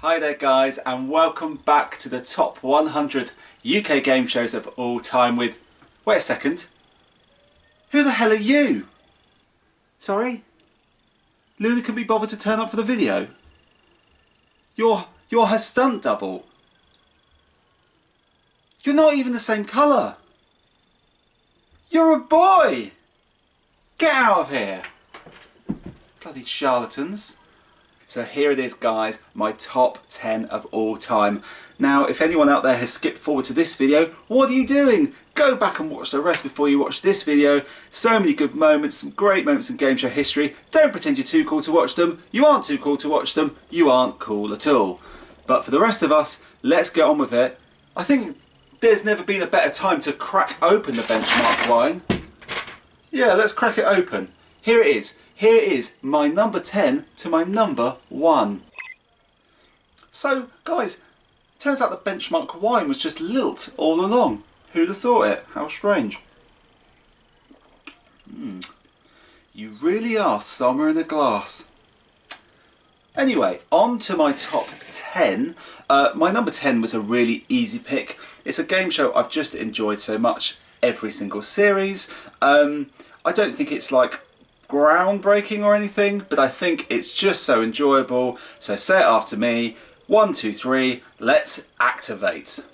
Hi there guys, and welcome back to the top 100 UK game shows of all time with... Wait a second. Who the hell are you? Sorry? Luna can be bothered to turn up for the video? You're her stunt double. You're not even the same colour. You're a boy! Get out of here! Bloody charlatans. So here it is guys, my top 10 of all time. Now if anyone out there has skipped forward to this video, what are you doing? Go back and watch the rest before you watch this video. So many good moments, some great moments in game show history. Don't pretend you're too cool to watch them. You aren't too cool to watch them. You aren't cool at all. But for the rest of us, let's get on with it. I think there's never been a better time to crack open the benchmark wine. Yeah, let's crack it open. Here it is. Here is my number 10 to my number 1. So, guys, it turns out the benchmark wine was just lilt all along. Who'd have thought it? How strange. You really are summer in a glass. Anyway, on to my top 10. My number 10 was a really easy pick. It's a game show I've just enjoyed so much every single series. I don't think it's like groundbreaking or anything, but I think it's just so enjoyable. So say it after me. 1, 2, 3, let's activate.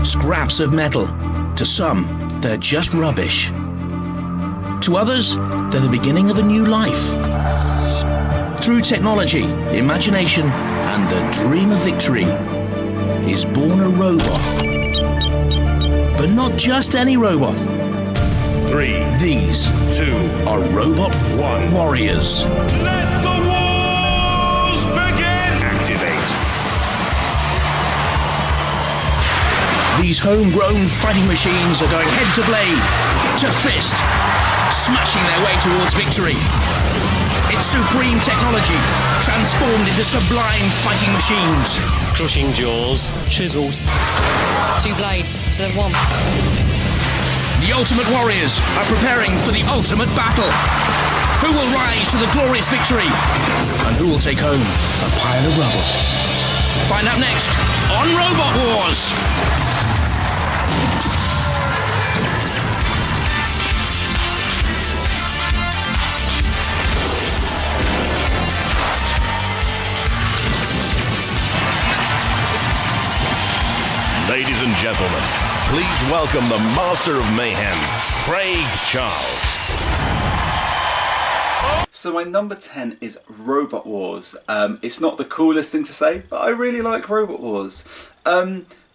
Scraps of metal. To some, they're just rubbish. To others, they're the beginning of a new life. Through technology, imagination, and the dream of victory is born a robot. But not just any robot. 3, These 2, are Robot 1. Warriors. Let the wars begin! Activate. These homegrown fighting machines are going head to blade, to fist, smashing their way towards victory. It's supreme technology, transformed into sublime fighting machines. Crushing jaws, chisels. 2 blades instead of 1. The Ultimate Warriors are preparing for the ultimate battle. Who will rise to the glorious victory? And who will take home a pile of rubble? Find out next on Robot Wars! Ladies and gentlemen, please welcome the Master of Mayhem, Craig Charles. So my number 10 is Robot Wars. It's not the coolest thing to say, but I really like Robot Wars.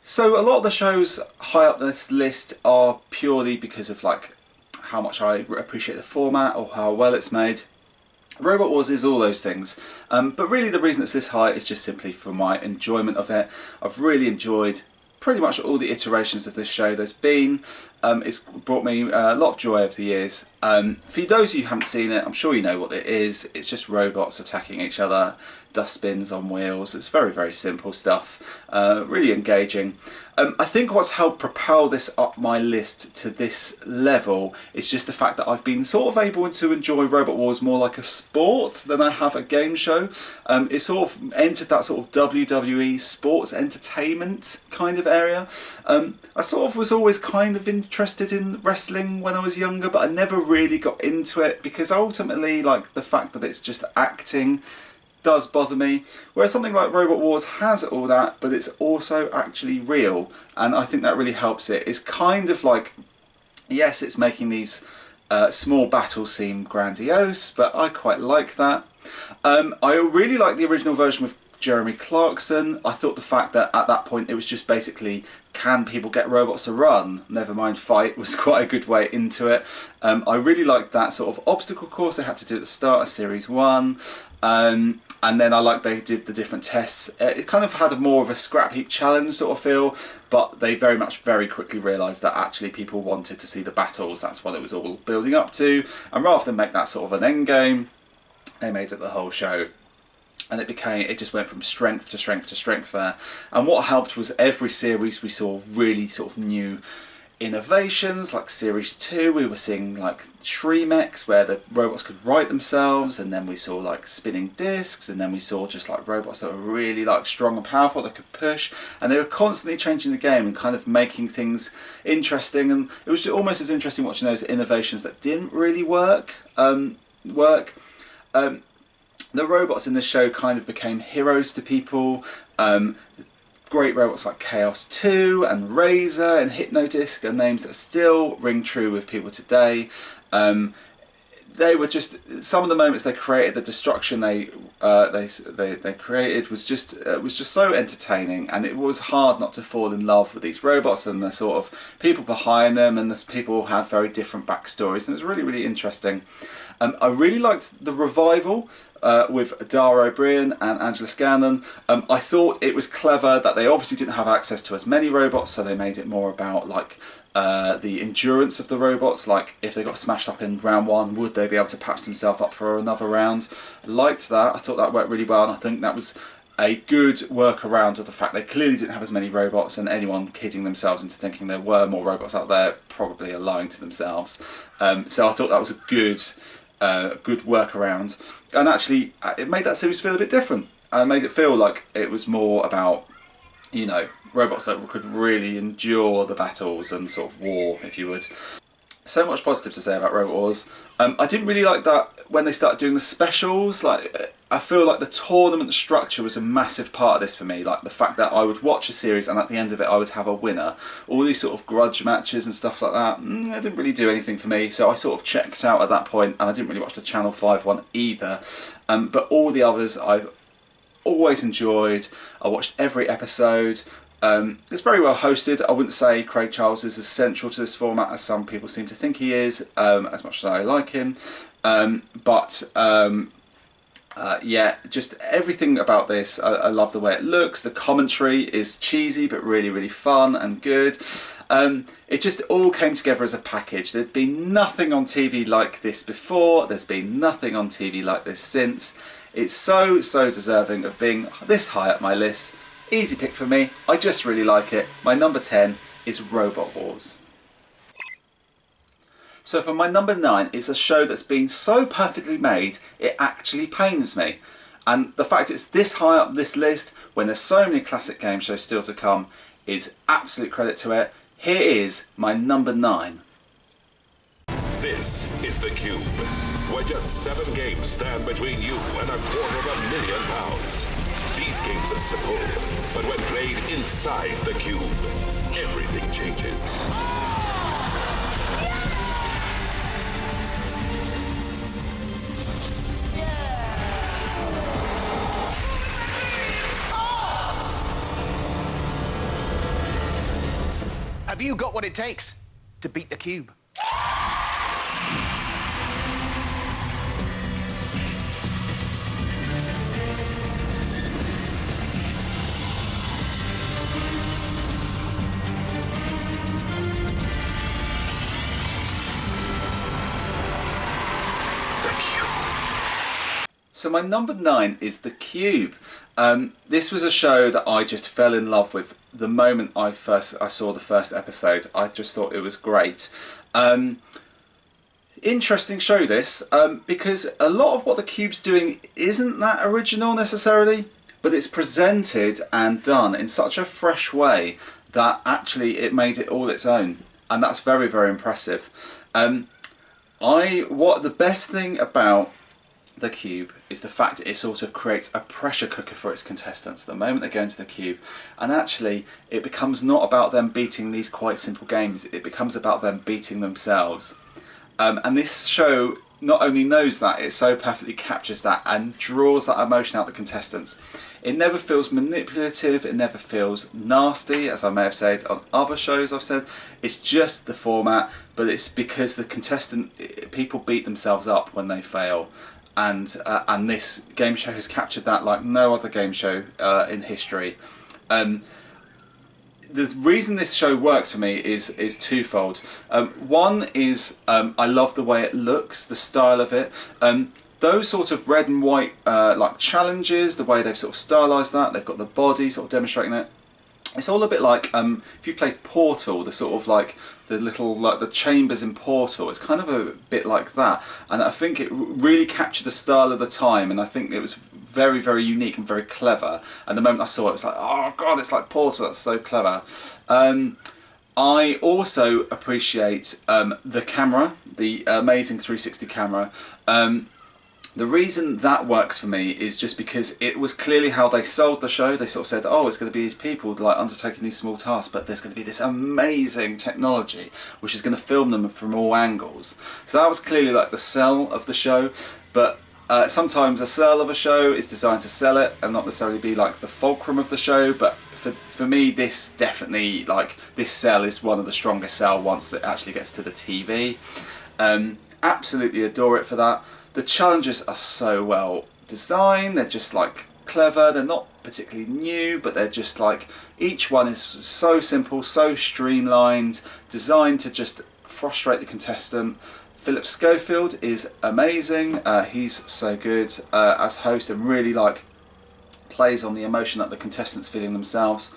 So a lot of the shows high up this list are purely because of like how much I appreciate the format or how well it's made. Robot Wars is all those things, but really the reason it's this high is just simply for my enjoyment of it. I've really enjoyed pretty much all the iterations of this show there's been. It's brought me a lot of joy over the years. For those of you who haven't seen it, I'm sure you know what it is. It's just robots attacking each other, dustbins on wheels. It's very, very simple stuff. Really engaging. I think what's helped propel this up my list to this level is just the fact that I've been sort of able to enjoy Robot Wars more like a sport than I have a game show. It sort of entered that sort of WWE sports entertainment kind of area. I sort of was always kind of interested in wrestling when I was younger, but I never really got into it because ultimately, like, the fact that it's just acting does bother me, whereas something like Robot Wars has all that, but it's also actually real, and I think that really helps it. It's kind of like, yes, it's making these small battles seem grandiose, but I quite like that. I really like the original version with Jeremy Clarkson. I thought the fact that at that point it was just basically, can people get robots to run, never mind fight, was quite a good way into it. I really liked that sort of obstacle course they had to do at the start of Series 1. And then I like they did the different tests. It kind of had a more of a scrap heap challenge sort of feel, but they very quickly realised that actually people wanted to see the battles. That's what it was all building up to. And rather than make that sort of an end game, they made it the whole show. And it just went from strength to strength to strength there. And what helped was every series we saw really sort of new innovations like Series 2. We were seeing like Shreemeks where the robots could write themselves, and then we saw like spinning discs, and then we saw just like robots that were really like strong and powerful that could push, and they were constantly changing the game and kind of making things interesting. And it was almost as interesting watching those innovations that didn't really work. The robots in the show kind of became heroes to people. Great robots like Chaos 2 and Razor and Hypnodisc are names that still ring true with people today. They were just some of the moments they created, the destruction they created was just so entertaining, and it was hard not to fall in love with these robots and the sort of people behind them, and the people had very different backstories, and it was really, really interesting. I really liked the revival with Dara O'Brien and Angela Scanlon. I thought it was clever that they obviously didn't have access to as many robots, so they made it more about like the endurance of the robots. Like if they got smashed up in round 1, would they be able to patch themselves up for another round? I liked that. I thought that worked really well, and I think that was a good workaround of the fact they clearly didn't have as many robots, and anyone kidding themselves into thinking there were more robots out there probably are lying to themselves. So I thought that was a good workaround, and actually it made that series feel a bit different, and made it feel like it was more about, you know, robots that could really endure the battles and sort of war, if you would. So much positive to say about Robot Wars. I didn't really like that when they started doing the specials. Like, I feel like the tournament structure was a massive part of this for me. Like the fact that I would watch a series and at the end of it I would have a winner. All these sort of grudge matches and stuff like that, it didn't really do anything for me. So I sort of checked out at that point, and I didn't really watch the Channel 5 one either. But all the others I've always enjoyed. I watched every episode. It's very well hosted. I wouldn't say Craig Charles is as central to this format as some people seem to think he is, as much as I like him. Yeah, just everything about this. I love the way it looks. The commentary is cheesy but really, really fun and good. It just all came together as a package. There'd been nothing on TV like this before. There's been nothing on TV like this since. It's so deserving of being this high up my list. Easy pick for me. I just really like it. My number 10 is Robot Wars. So for my number 9, it's a show that's been so perfectly made, it actually pains me. And the fact it's this high up this list, when there's so many classic game shows still to come, is absolute credit to it. Here is my number 9. This is the Cube, where just 7 games stand between you and £250,000. These games are simple, but when played inside the Cube, everything changes. Have you got what it takes to beat the Cube? So my number 9 is The Cube. This was a show that I just fell in love with the moment I saw the first episode. I just thought it was great. Interesting show this, because a lot of what The Cube's doing isn't that original necessarily, but it's presented and done in such a fresh way that actually it made it all its own, and that's very, very impressive. What the best thing about The Cube is the fact it sort of creates a pressure cooker for its contestants the moment they go into the Cube, and actually it becomes not about them beating these quite simple games, it becomes about them beating themselves. And this show not only knows that, it so perfectly captures that and draws that emotion out of the contestants. It never feels manipulative, it never feels nasty, as I may have said on other shows I've said. It's just the format, but it's because the people beat themselves up when they fail. And this game show has captured that like no other game show in history. The reason this show works for me is twofold. One is I love the way it looks, the style of it. Those sort of red and white like challenges, the way they've sort of stylised that, they've got the body sort of demonstrating it. It's all a bit like if you play Portal, the sort of like the little like the chambers in Portal. It's kind of a bit like that, and I think it really captured the style of the time, and I think it was very, very unique and very clever. And the moment I saw it, it was like, oh god, it's like Portal. That's so clever. I also appreciate the camera, the amazing 360 camera. The reason that works for me is just because it was clearly how they sold the show. They sort of said, oh, it's going to be these people like undertaking these small tasks, but there's going to be this amazing technology which is going to film them from all angles. So that was clearly like the sell of the show, but sometimes a sell of a show is designed to sell it and not necessarily be like the fulcrum of the show. But for me, this definitely, like, this sell is one of the strongest sell once it actually gets to the TV. Absolutely adore it for that. The challenges are so well designed, they're just like clever, they're not particularly new, but they're just like, each one is so simple, so streamlined, designed to just frustrate the contestant. Philip Schofield is amazing, he's so good as host, and really like plays on the emotion that the contestants feeling themselves.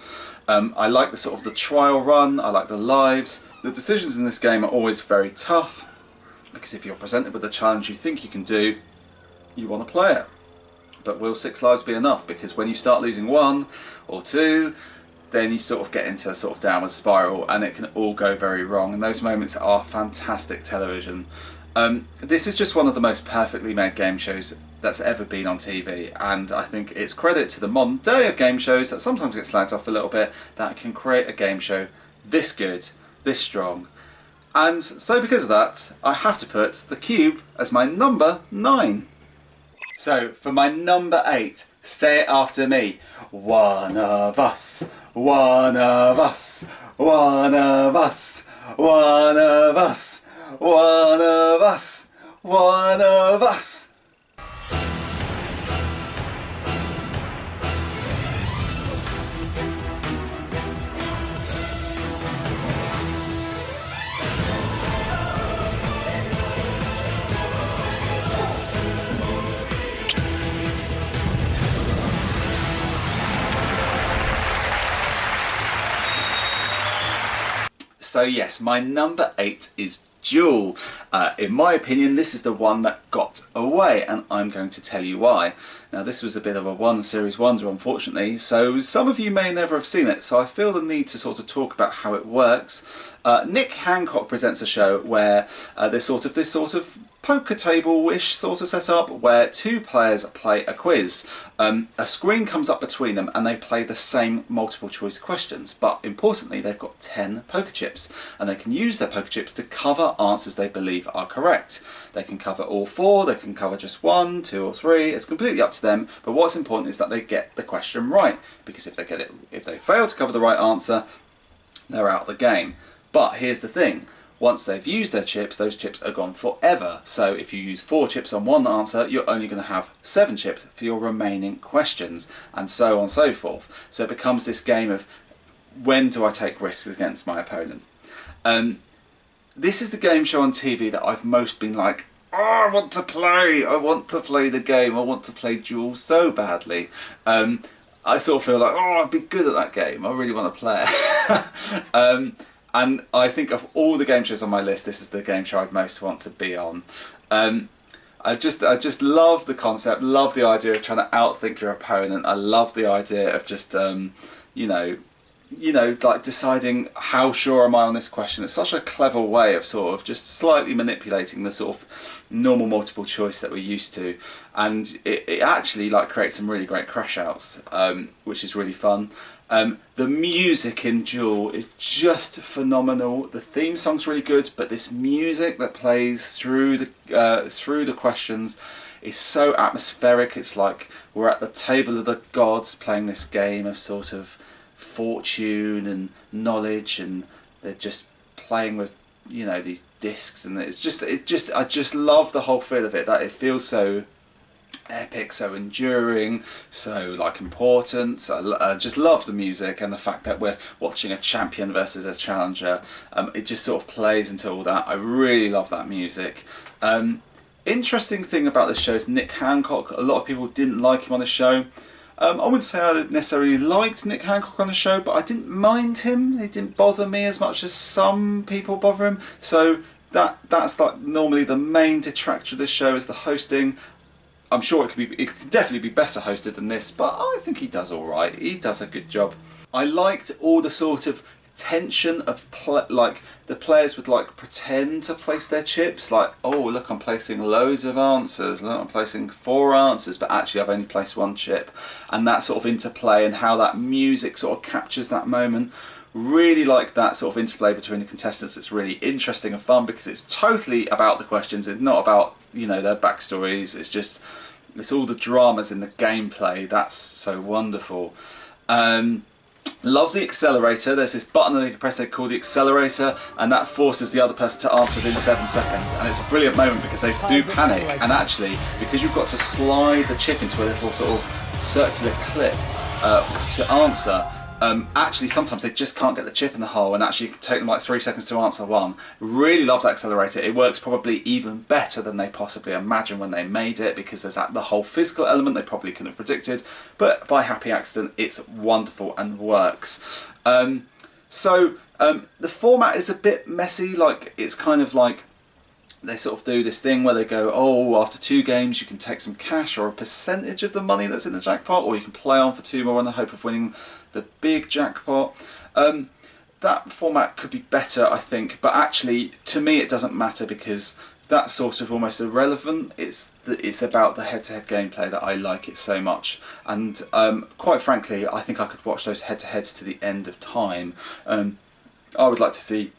I like the sort of the trial run, I like the lives. The decisions in this game are always very tough, because if you're presented with a challenge you think you can do, you want to play it. But will 6 lives be enough? Because when you start losing 1 or 2, then you sort of get into a sort of downward spiral and it can all go very wrong, and those moments are fantastic television. This is just one of the most perfectly made game shows that's ever been on TV, and I think it's credit to the modern day of game shows that sometimes get slagged off a little bit, that can create a game show this good, this strong. And so because of that, I have to put the Cube as my number 9. So for my number 8, say it after me. One of us, one of us, one of us, one of us, one of us, one of us. So yes, my number 8 is Duel. In my opinion, this is the one that got away, and I'm going to tell you why. Now, this was a bit of a series wonder, unfortunately, so some of you may never have seen it, so I feel the need to sort of talk about how it works. Nick Hancock presents a show where there's this sort of poker table-ish sort of setup where 2 players play a quiz. A screen comes up between them and they play the same multiple choice questions, but importantly they've got 10 poker chips and they can use their poker chips to cover answers they believe are correct. They can cover all 4, they can cover just 1, 2 or 3, it's completely up to them, but what's important is that they get the question right, because if they fail to cover the right answer, they're out of the game. But here's the thing. Once they've used their chips, those chips are gone forever. So if you use 4 chips on one answer, you're only going to have 7 chips for your remaining questions, and so on and so forth. So it becomes this game of, when do I take risks against my opponent? This is the game show on TV that I've most been like, oh, I want to play the game, I want to play Duel so badly. I sort of feel like, oh, I'd be good at that game, I really want to play it. And I think of all the game shows on my list, this is the game show I'd most want to be on. I just love the concept, love the idea of trying to outthink your opponent. I love the idea of just, like deciding how sure am I on this question. It's such a clever way of sort of just slightly manipulating the sort of normal multiple choice that we're used to. And it actually like creates some really great crash outs, which is really fun. The music in Duel is just phenomenal. The theme song's really good, but this music that plays through the questions is so atmospheric. It's like we're at the table of the gods playing this game of sort of fortune and knowledge, and they're just playing with, you know, these discs, and I just love the whole feel of it. That it feels so epic, so enduring, so like important. I just love the music and the fact that we're watching a champion versus a challenger. It just sort of plays into all that. I really love that music. Interesting thing about this show is Nick Hancock. A lot of people didn't like him on the show. I wouldn't say I necessarily liked Nick Hancock on the show, but I didn't mind him. He didn't bother me as much as some people bother him. So that's like normally the main detractor of this show is the hosting. I'm sure it could definitely be better hosted than this, but I think he does all right. He does a good job. I liked all the sort of tension of like the players would like pretend to place their chips, like, oh look, I'm placing loads of answers, look, I'm placing 4 answers, but actually I've only placed 1 chip, and that sort of interplay and how that music sort of captures that moment. Really like that sort of interplay between the contestants. It's really interesting and fun because it's totally about the questions. It's not about, you know, their backstories. It's all the dramas in the gameplay. That's so wonderful. Love the accelerator. There's this button that you can press there called the accelerator, and that forces the other person to answer within 7 seconds. And it's a brilliant moment because they do panic, and actually, because you've got to slide the chip into a little sort of circular clip to answer, actually sometimes they just can't get the chip in the hole, and actually it can take them like 3 seconds to answer one. Really love that accelerator. It works probably even better than they possibly imagined when they made it, because there's the whole physical element they probably couldn't have predicted, but by happy accident it's wonderful and works. The format is a bit messy. Like, it's kind of like they sort of do this thing where they go, oh, after 2 games you can take some cash or a percentage of the money that's in the jackpot, or you can play on for 2 more in the hope of winning the big jackpot. That format could be better, I think, but actually to me it doesn't matter because that's sort of almost irrelevant. It's about the head-to-head gameplay that I like it so much, and quite frankly I think I could watch those head-to-heads to the end of time. I would like to see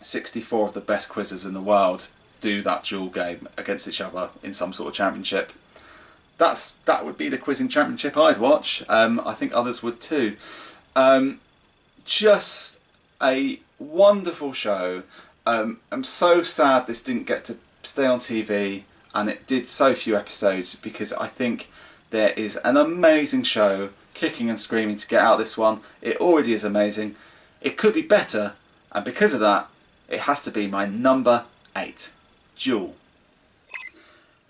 64 of the best quizzes in the world do that duel game against each other in some sort of championship. That would be the quizzing championship I'd watch. I think others would too. Just a wonderful show. I'm so sad this didn't get to stay on TV, and it did so few episodes, because I think there is an amazing show kicking and screaming to get out this one. It already is amazing. It could be better, and because of that it has to be my number 8, Duel.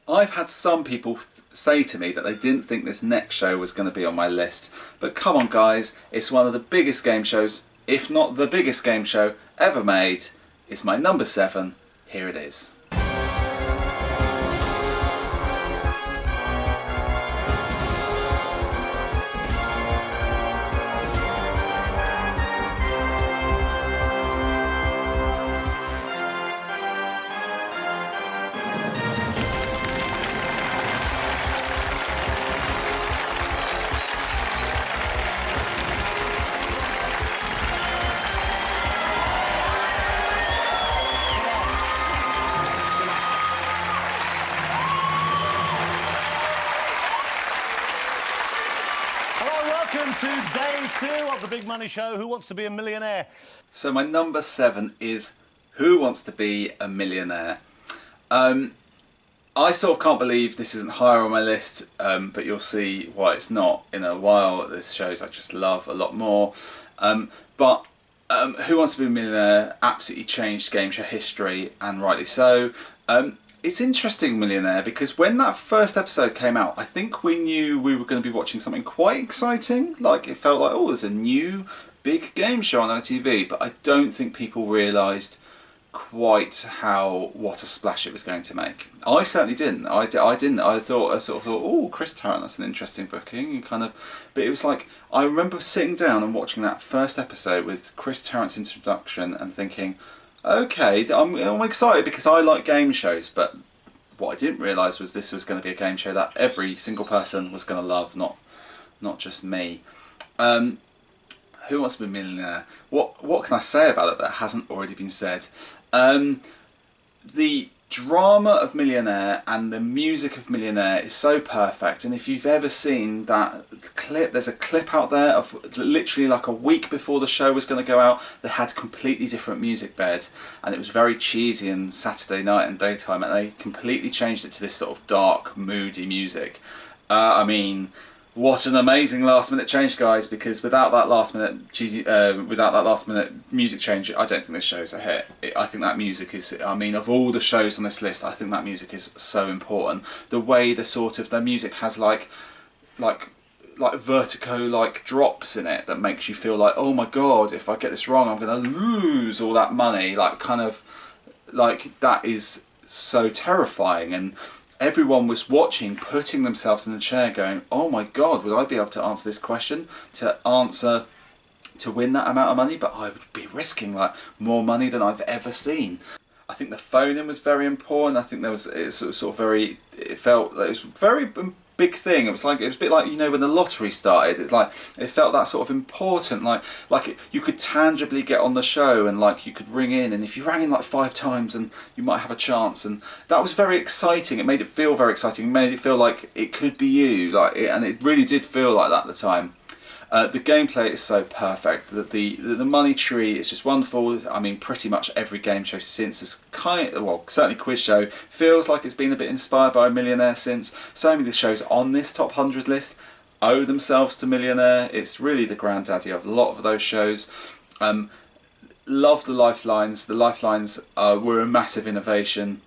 I've had some people say to me that they didn't think this next show was going to be on my list, but come on guys, it's one of the biggest game shows, if not the biggest game show ever made. It's my number 7, here it is. To day 2 of the Big Money Show, Who Wants to Be a Millionaire? So my number 7 is Who Wants to Be a Millionaire? I sort of can't believe this isn't higher on my list, but you'll see why it's not in a while. This shows I just love a lot more. But Who Wants to Be a Millionaire absolutely changed game show history, and rightly so. It's interesting, Millionaire, because when that first episode came out, I think we knew we were going to be watching something quite exciting. Like, it felt like, oh, there's a new big game show on OTV, but I don't think people realised quite what a splash it was going to make. I certainly didn't. I didn't. I sort of thought, oh, Chris Tarrant, that's an interesting booking, and kind of. But it was like, I remember sitting down and watching that first episode with Chris Tarrant's introduction and thinking, okay, I'm excited because I like game shows, but what I didn't realise was this was going to be a game show that every single person was going to love, not just me. Who Wants to Be a Millionaire? What can I say about it that hasn't already been said? The drama of Millionaire and the music of Millionaire is so perfect, and if you've ever seen that clip, there's a clip out there of literally like a week before the show was going to go out that had completely different music bed, and it was very cheesy and Saturday night and daytime, and they completely changed it to this sort of dark, moody music. I mean, what an amazing last minute change, guys, because without that last minute music change, I don't think this show's a hit. I think that music is, I mean, of all the shows on this list, I think that music is so important. The way the music has like like vertigo like drops in it that makes you feel like, oh my god, if I get this wrong I'm gonna lose all that money, like kind of like that is so terrifying. And everyone was watching, putting themselves in the chair going, oh my god, would I be able to answer this question, to win that amount of money? But I would be risking like more money than I've ever seen. I think the phone-in was very important. I think there was, it felt like it was a very big thing. It was a bit like, you know, when the lottery started, it felt that sort of important, you could tangibly get on the show, and like you could ring in, and if you rang in like 5 times and you might have a chance, and that was very exciting. It made it feel very exciting. It made it feel like it could be you, and it really did feel like that at the time. The gameplay is so perfect. The money tree is just wonderful. I mean, pretty much every game show since this certainly Quiz Show feels like it's been a bit inspired by Millionaire since. So many of the shows on this top 100 list owe themselves to Millionaire. It's really the granddaddy of a lot of those shows. Love the lifelines. The lifelines were a massive innovation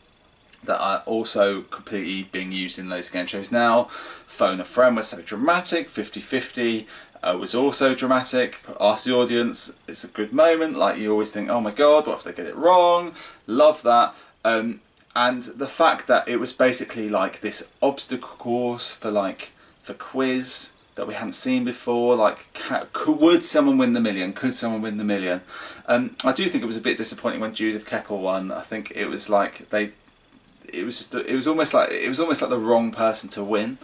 that are also completely being used in loads of game shows now. Phone a Friend was so dramatic. 50-50 was also dramatic. Ask the audience, it's a good moment. Like, you always think, oh my god, what if they get it wrong? Love that. And the fact that it was basically like this obstacle course for quiz that we hadn't seen before. Like, would someone win the million? Could someone win the million? I do think it was a bit disappointing when Judith Keppel won. I think it was like it was almost like the wrong person to win.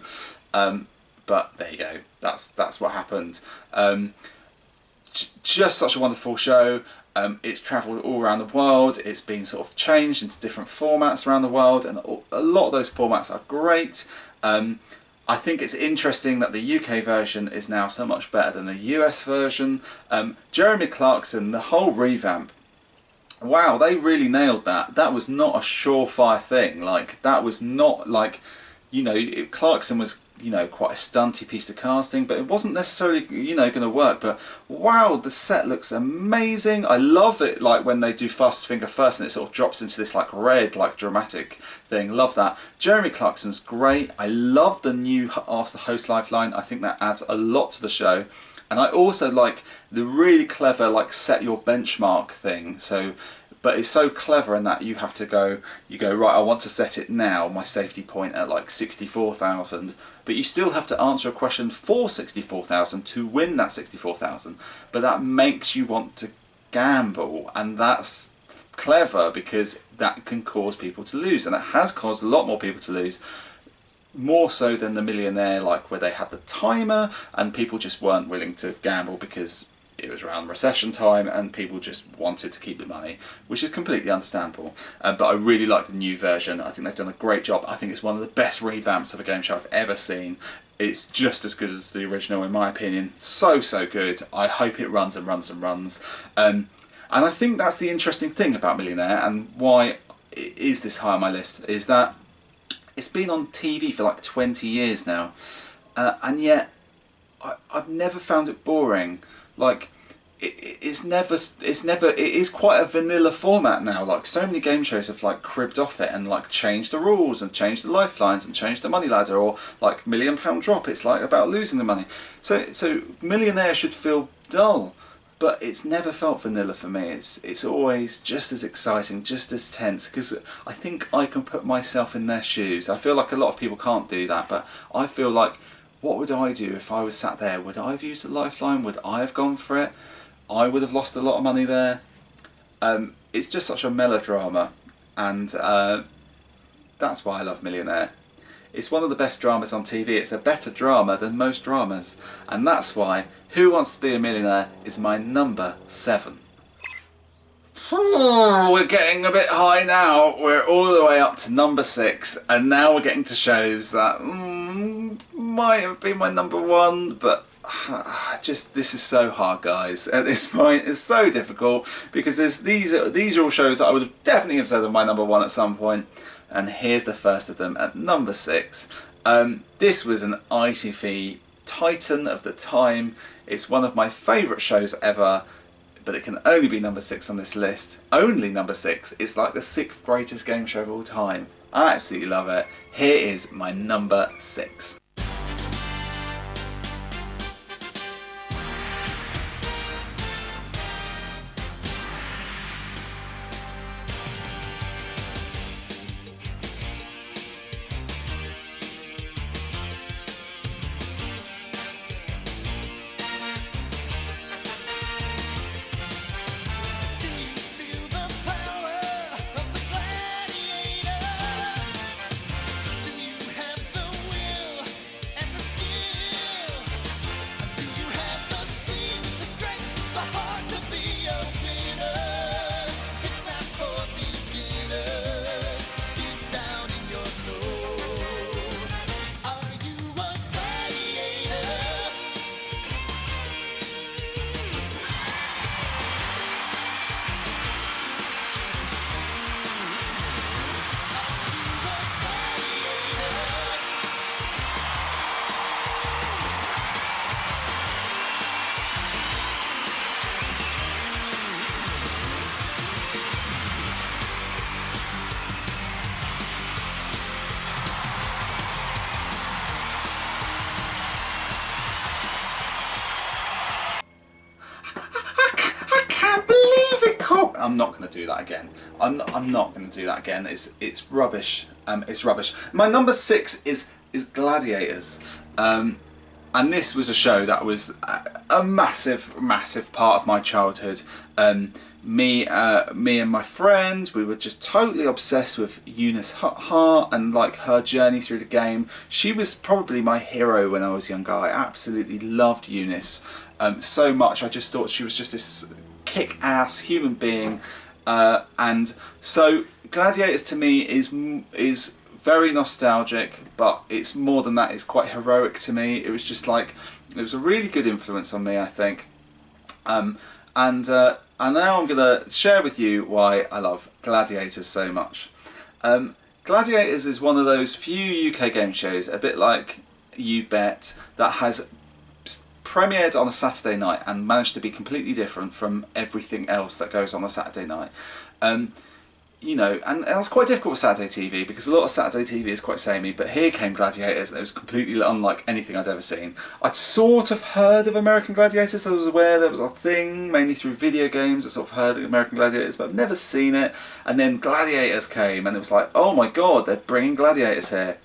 But there you go. That's what happened. Just such a wonderful show. It's travelled all around the world. It's been sort of changed into different formats around the world, and a lot of those formats are great. I think it's interesting that the UK version is now so much better than the US version. Jeremy Clarkson, the whole revamp. Wow, they really nailed that. That was not a surefire thing. Like, that was not like, you know, Clarkson was, you know, quite a stunty piece of casting, but it wasn't necessarily, you know, going to work. But wow, the set looks amazing. I love it, like when they do Fast Finger First and it sort of drops into this like red, like dramatic thing. Love that. Jeremy Clarkson's great. I love the new Ask the Host lifeline. I think that adds a lot to the show. And I also like the really clever like set your benchmark thing. But it's so clever in that you go right, I want to set it now, my safety point at like 64,000, but you still have to answer a question for 64,000 to win that 64,000. But that makes you want to gamble, and that's clever because that can cause people to lose, and it has caused a lot more people to lose. More so than the Millionaire, like where they had the timer and people just weren't willing to gamble because it was around recession time and people just wanted to keep the money, which is completely understandable. But I really like the new version. I think they've done a great job. I think it's one of the best revamps of a game show I've ever seen. It's just as good as the original in my opinion. So good. I hope it runs and runs and runs. And I think that's the interesting thing about Millionaire, and why it is this high on my list, is that it's been on TV for like 20 years now, and yet I've never found it boring. Like, it is quite a vanilla format now. Like, so many game shows have like cribbed off it and like changed the rules and changed the lifelines and changed the money ladder, or like £1 Million Drop, it's like about losing the money. So Millionaire should feel dull, but it's never felt vanilla for me. It's always just as exciting, just as tense, because I think I can put myself in their shoes. I feel like a lot of people can't do that, but I feel like, what would I do if I was sat there? Would I have used a lifeline? Would I have gone for it? I would have lost a lot of money there. It's just such a melodrama, and that's why I love Millionaire. It's one of the best dramas on TV. It's a better drama than most dramas, and that's why Who Wants to Be a Millionaire is my number 7. We're getting a bit high now. We're all the way up to number 6, and now we're getting to shows that might have been my number 1, but this is so hard, guys. At this point, it's so difficult because these are all shows that I would have definitely have said are my number 1 at some point. And here's the first of them at number 6. This was an ITV titan of the time. It's one of my favourite shows ever, but it can only be number 6 on this list. Only number 6. It's like the 6th greatest game show of all time. I absolutely love it. Here is my number 6. I'm not going to do that again. I'm not going to do that again. It's rubbish. It's rubbish. My number 6 is Gladiators. And this was a show that was a massive part of my childhood. Me and my friends, we were just totally obsessed with Eunice Hart and like her journey through the game. She was probably my hero when I was younger. I absolutely loved Eunice so much. I just thought she was just this kick-ass human being. And so Gladiators to me is very nostalgic, but it's more than that. It's quite heroic to me. It was just like, it was a really good influence on me, I think. And now I'm going to share with you why I love Gladiators so much. Gladiators is one of those few UK game shows, a bit like You Bet, that has premiered on a Saturday night and managed to be completely different from everything else that goes on a Saturday night. You know, and that's quite difficult with Saturday TV because a lot of Saturday TV is quite samey, but here came Gladiators and it was completely unlike anything I'd ever seen. I'd sort of heard of American Gladiators. I was aware there was a thing, mainly through video games. I sort of heard of American Gladiators, but I've never seen it. And then Gladiators came and it was like, oh my god, they're bringing Gladiators here.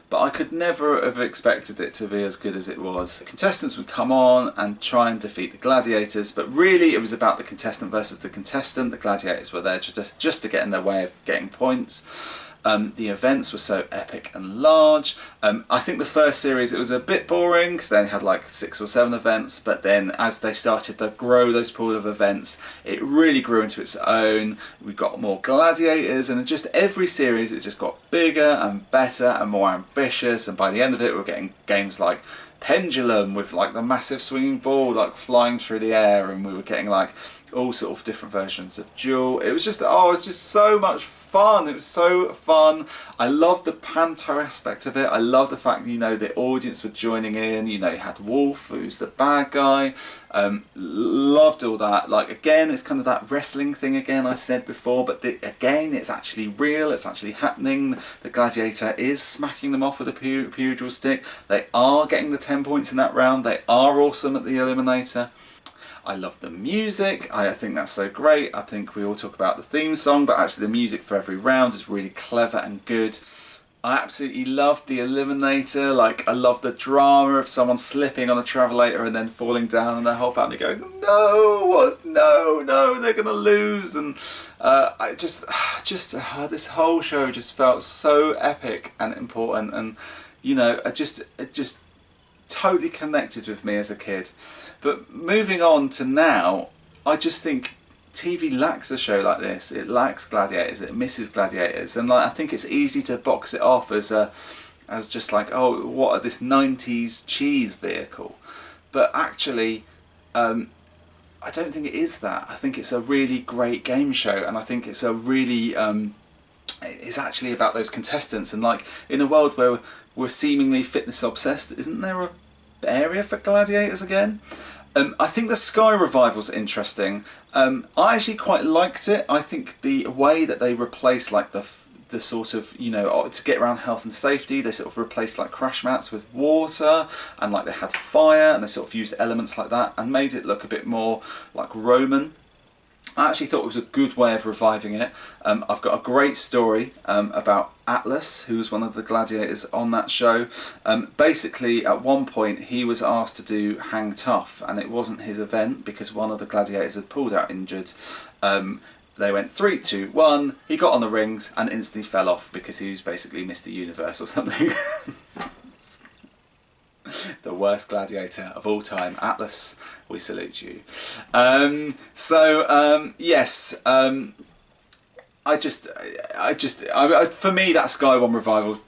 But I could never have expected it to be as good as it was. Contestants would come on and try and defeat the gladiators, but really it was about the contestant versus the contestant. The gladiators were there just to get in their way of getting points. The events were so epic and large. I think the first series it was a bit boring because they had like 6 or 7 events, but then as they started to grow those pool of events, it really grew into its own. We got more gladiators, and just every series it just got bigger and better and more ambitious, and by the end of it we were getting games like Pendulum with like the massive swinging ball like flying through the air, and we were getting like all sort of different versions of Duel. It was just, oh, it was just so much fun. It was so fun. I loved the panto aspect of it. I loved the fact, you know, the audience were joining in. You know, you had Wolf, who's the bad guy. Loved all that. Like, again, it's kind of that wrestling thing again I said before, but again, it's actually real. It's actually happening. The gladiator is smacking them off with a pugil stick. They are getting the 10 points in that round. They are awesome at the eliminator. I love the music. I think that's so great. I think we all talk about the theme song, but actually the music for every round is really clever and good. I absolutely loved the eliminator. Like, I love the drama of someone slipping on a travelator and then falling down, and their whole family going, no, they're gonna lose. And this whole show just felt so epic and important, and you know, it just totally connected with me as a kid. But moving on to now, I just think TV lacks a show like this. It lacks Gladiators. It misses Gladiators, and like, I think it's easy to box it off as just like, oh, what this 90s cheese vehicle. But actually, I don't think it is that. I think it's a really great game show, and I think it's a really it's actually about those contestants. And like, in a world where we're seemingly fitness obsessed, isn't there a area for Gladiators again? I think the Sky revival's interesting. I actually quite liked it. I think the way that they replaced like the sort of, you know, to get around health and safety, they sort of replaced like crash mats with water, and like they had fire, and they sort of used elements like that and made it look a bit more like Roman. I actually thought it was a good way of reviving it. I've got a great story about Atlas, who was one of the gladiators on that show. Basically, at one point, he was asked to do Hang Tough, and it wasn't his event because one of the gladiators had pulled out injured. They went 3, 2, 1. He got on the rings and instantly fell off because he was basically Mr. Universe or something. The worst gladiator of all time, Atlas. We salute you. Yes. For me, that Sky One revival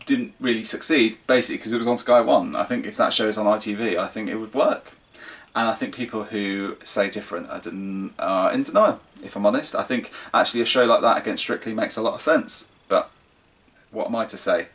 didn't really succeed, basically because it was on Sky One. I think if that show is on ITV, I think it would work. And I think people who say different are in denial, if I'm honest. I think actually a show like that against Strictly makes a lot of sense. But what am I to say?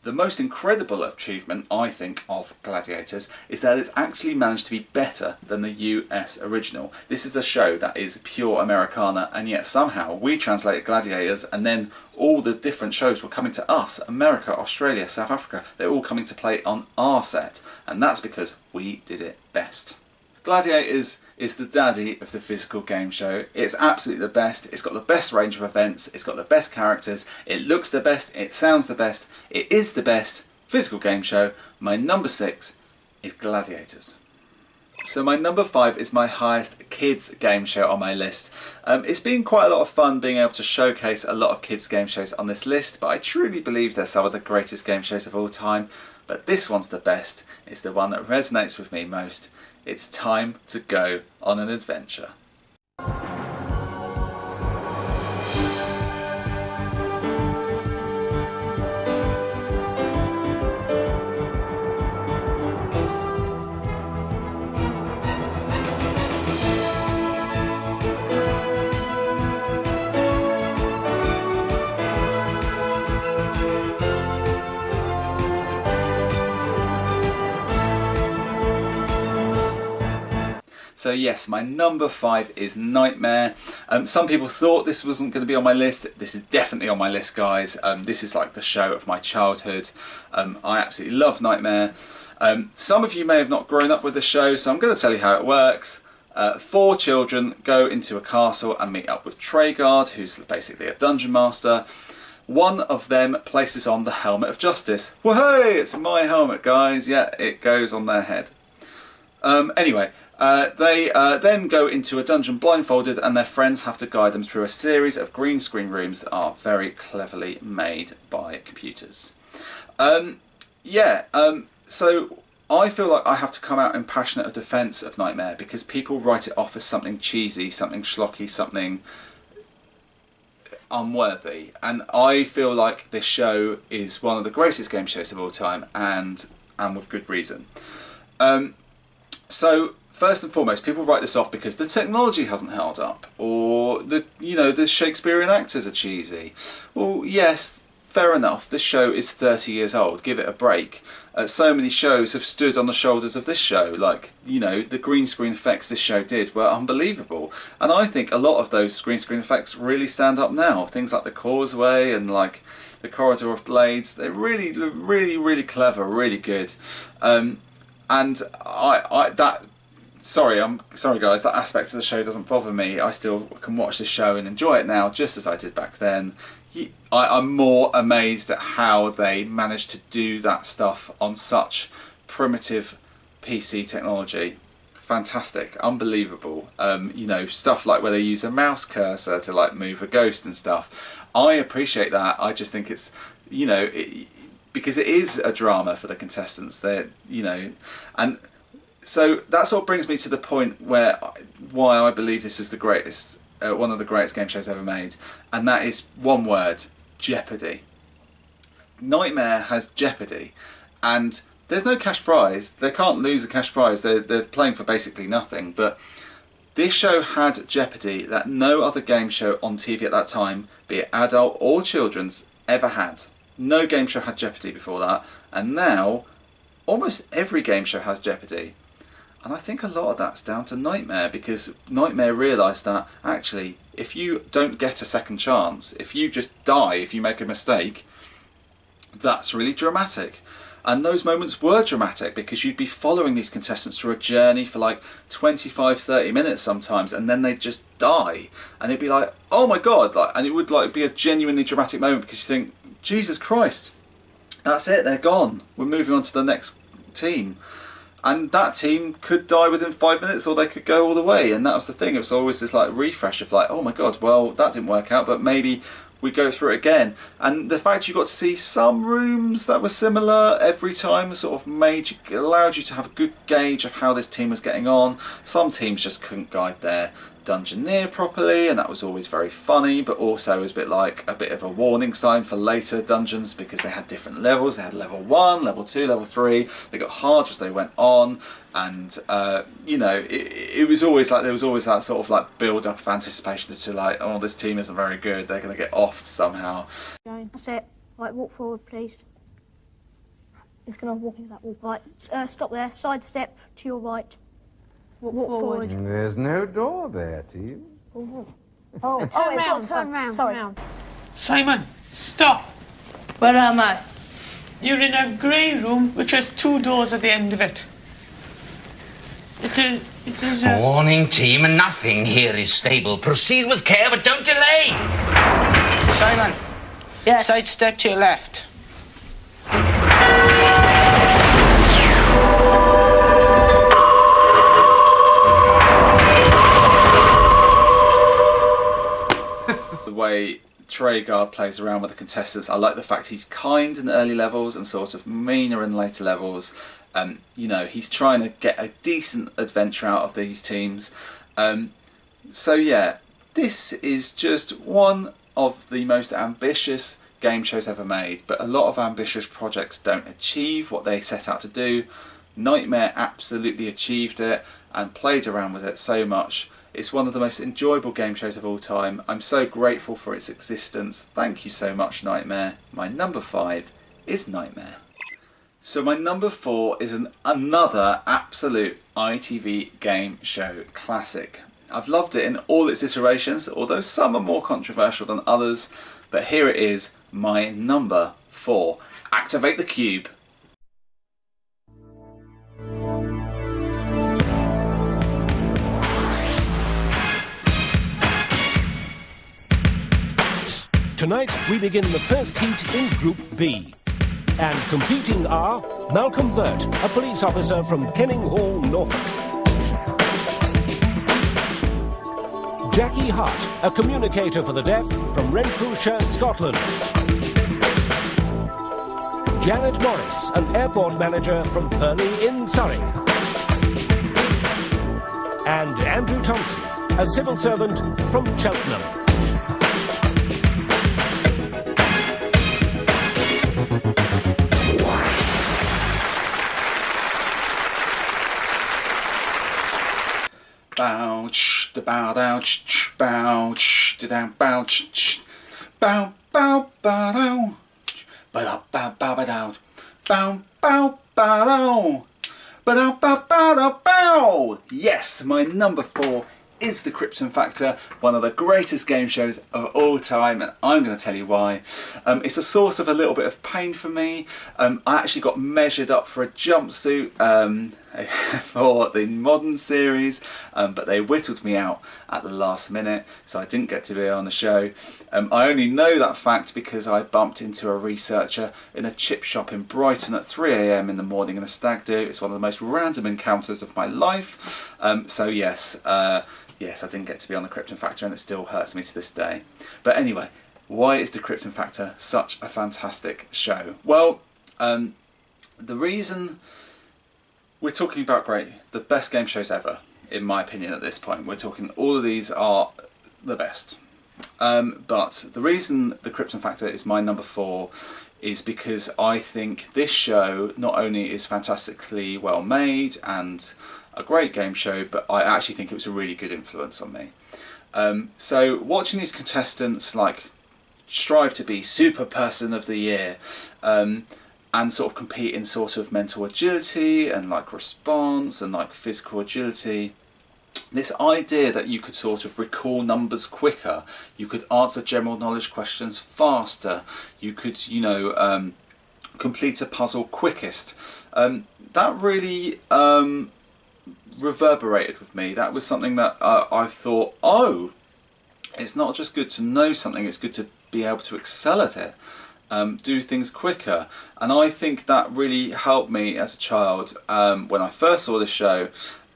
The most incredible achievement, I think, of Gladiators is that it's actually managed to be better than the US original. This is a show that is pure Americana, and yet somehow we translated Gladiators, and then all the different shows were coming to us. America, Australia, South Africa, they're all coming to play on our set, and that's because we did it best. Gladiators is the daddy of the physical game show. It's absolutely the best. It's got the best range of events. It's got the best characters. It looks the best. It sounds the best. It is the best physical game show. My number 6 is Gladiators. So my number 5 is my highest kids game show on my list. It's been quite a lot of fun being able to showcase a lot of kids game shows on this list, but I truly believe they're some of the greatest game shows of all time. But this one's the best. It's the one that resonates with me most. It's time to go on an adventure. So yes, my number 5 is Nightmare. Some people thought this wasn't going to be on my list. This is definitely on my list, guys. This is like the show of my childhood. I absolutely love Nightmare. Some of you may have not grown up with the show, so I'm going to tell you how it works. 4 children go into a castle and meet up with Treguard, who's basically a dungeon master. One of them places on the Helmet of Justice. Whoa, it's my helmet, guys. Yeah, it goes on their head. Anyway, they then go into a dungeon blindfolded, and their friends have to guide them through a series of green screen rooms that are very cleverly made by computers. So I feel like I have to come out in passionate defence of Nightmare because people write it off as something cheesy, something schlocky, something unworthy, and I feel like this show is one of the greatest game shows of all time, and with good reason. So first and foremost, people write this off because the technology hasn't held up, or the Shakespearean actors are cheesy. Well, yes, fair enough. This show is 30 years old. Give it a break. So many shows have stood on the shoulders of this show. Like, the green screen effects this show did were unbelievable, and I think a lot of those green screen effects really stand up now. Things like the Causeway and like the Corridor of Blades. They're really, really, really clever, really good. And I'm sorry guys, that aspect of the show doesn't bother me. I still can watch this show and enjoy it now, just as I did back then. I'm more amazed at how they managed to do that stuff on such primitive PC technology. Fantastic, unbelievable. Stuff like where they use a mouse cursor to like move a ghost and stuff. I appreciate that. I just think it's, because it is a drama for the contestants. And so that sort of brings me to the point why I believe this is the greatest, one of the greatest game shows ever made, and that is one word: Jeopardy. Nightmare has Jeopardy, and there's no cash prize. They can't lose a cash prize. They're playing for basically nothing. But this show had Jeopardy that no other game show on TV at that time, be it adult or children's, ever had. No game show had Jeopardy before that, and now almost every game show has Jeopardy. And I think a lot of that's down to Nightmare, because Nightmare realised that actually if you don't get a second chance, if you just die, if you make a mistake, that's really dramatic. And those moments were dramatic because you'd be following these contestants through a journey for like 25-30 minutes sometimes, and then they'd just die, and it'd be like, oh my god, and it would be a genuinely dramatic moment because you think, Jesus Christ, that's it, they're gone, we're moving on to the next team. And that team could die within 5 minutes, or they could go all the way. And that was the thing, it was always this like refresh of like, oh my god, well that didn't work out, but maybe we go through it again. And the fact you got to see some rooms that were similar every time sort of allowed you to have a good gauge of how this team was getting on. Some teams just couldn't guide their dungeoneer properly, and that was always very funny, but also was a bit of a warning sign for later dungeons, because they had different levels. They had level 1, level 2, level 3. They got harder as they went on, and it was always like there was always that sort of like build up of anticipation to like, oh, this team isn't very good, they're going to get offed somehow. That's it. Right, walk forward, please. It's going to walk into that wall. Right, stop there. Side step to your right. Walk forward. There's no door there, T. Oh, turn round. Sorry. Simon, stop. Where am I? You're in a grey room which has 2 doors at the end of it. It is a... Warning, team, nothing here is stable. Proceed with care, but don't delay. Simon. Yes. Side step to your left. The way Traeger plays around with the contestants, I like the fact he's kind in the early levels and sort of meaner in later levels. You know, he's trying to get a decent adventure out of these teams. So yeah, this is just one of the most ambitious game shows ever made, but a lot of ambitious projects don't achieve what they set out to do. Nightmare absolutely achieved it and played around with it so much. It's one of the most enjoyable game shows of all time. I'm so grateful for its existence. Thank you so much, Nightmare. My number 5 is Nightmare. So my number 4 is another absolute ITV game show classic. I've loved it in all its iterations, although some are more controversial than others. But here it is, my number 4. Activate the cube. Tonight we begin the first heat in Group B. And competing are Malcolm Burt, a police officer from Kenninghall, Norfolk. Jackie Hart, a communicator for the deaf from Renfrewshire, Scotland. Janet Morris, an airport manager from Purley in Surrey. And Andrew Thompson, a civil servant from Cheltenham. Bow, ch, da bow, down, ch, bow, ch, da down, bow, ch, bow, bow, bow, down, ba bow, bow, bow, down, bow, bow, bow, down, ba bow, bow, bow. Yes, my number 4 is the Krypton Factor, one of the greatest game shows of all time, and I'm going to tell you why. It's a source of a little bit of pain for me. I actually got measured up for a jumpsuit for the modern series, but they whittled me out at the last minute, so I didn't get to be on the show. I only know that fact because I bumped into a researcher in a chip shop in Brighton at 3 AM in the morning in a stag do. It's one of the most random encounters of my life. So yes, yes, I didn't get to be on the Krypton Factor, and it still hurts me to this day. But anyway, why is the Krypton Factor such a fantastic show? Well, the reason we're talking about the best game shows ever, in my opinion at this point. We're talking all of these are the best. But the reason the Krypton Factor is my number 4 is because I think this show not only is fantastically well made and a great game show, but I actually think it was a really good influence on me. So watching these contestants like strive to be super person of the year, and sort of compete in sort of mental agility and like response and like physical agility. This idea that you could sort of recall numbers quicker, you could answer general knowledge questions faster, you could, you know, complete a puzzle quickest. That really reverberated with me. That was something that I thought, oh, it's not just good to know something, it's good to be able to excel at it. Do things quicker, and I think that really helped me as a child when I first saw this show,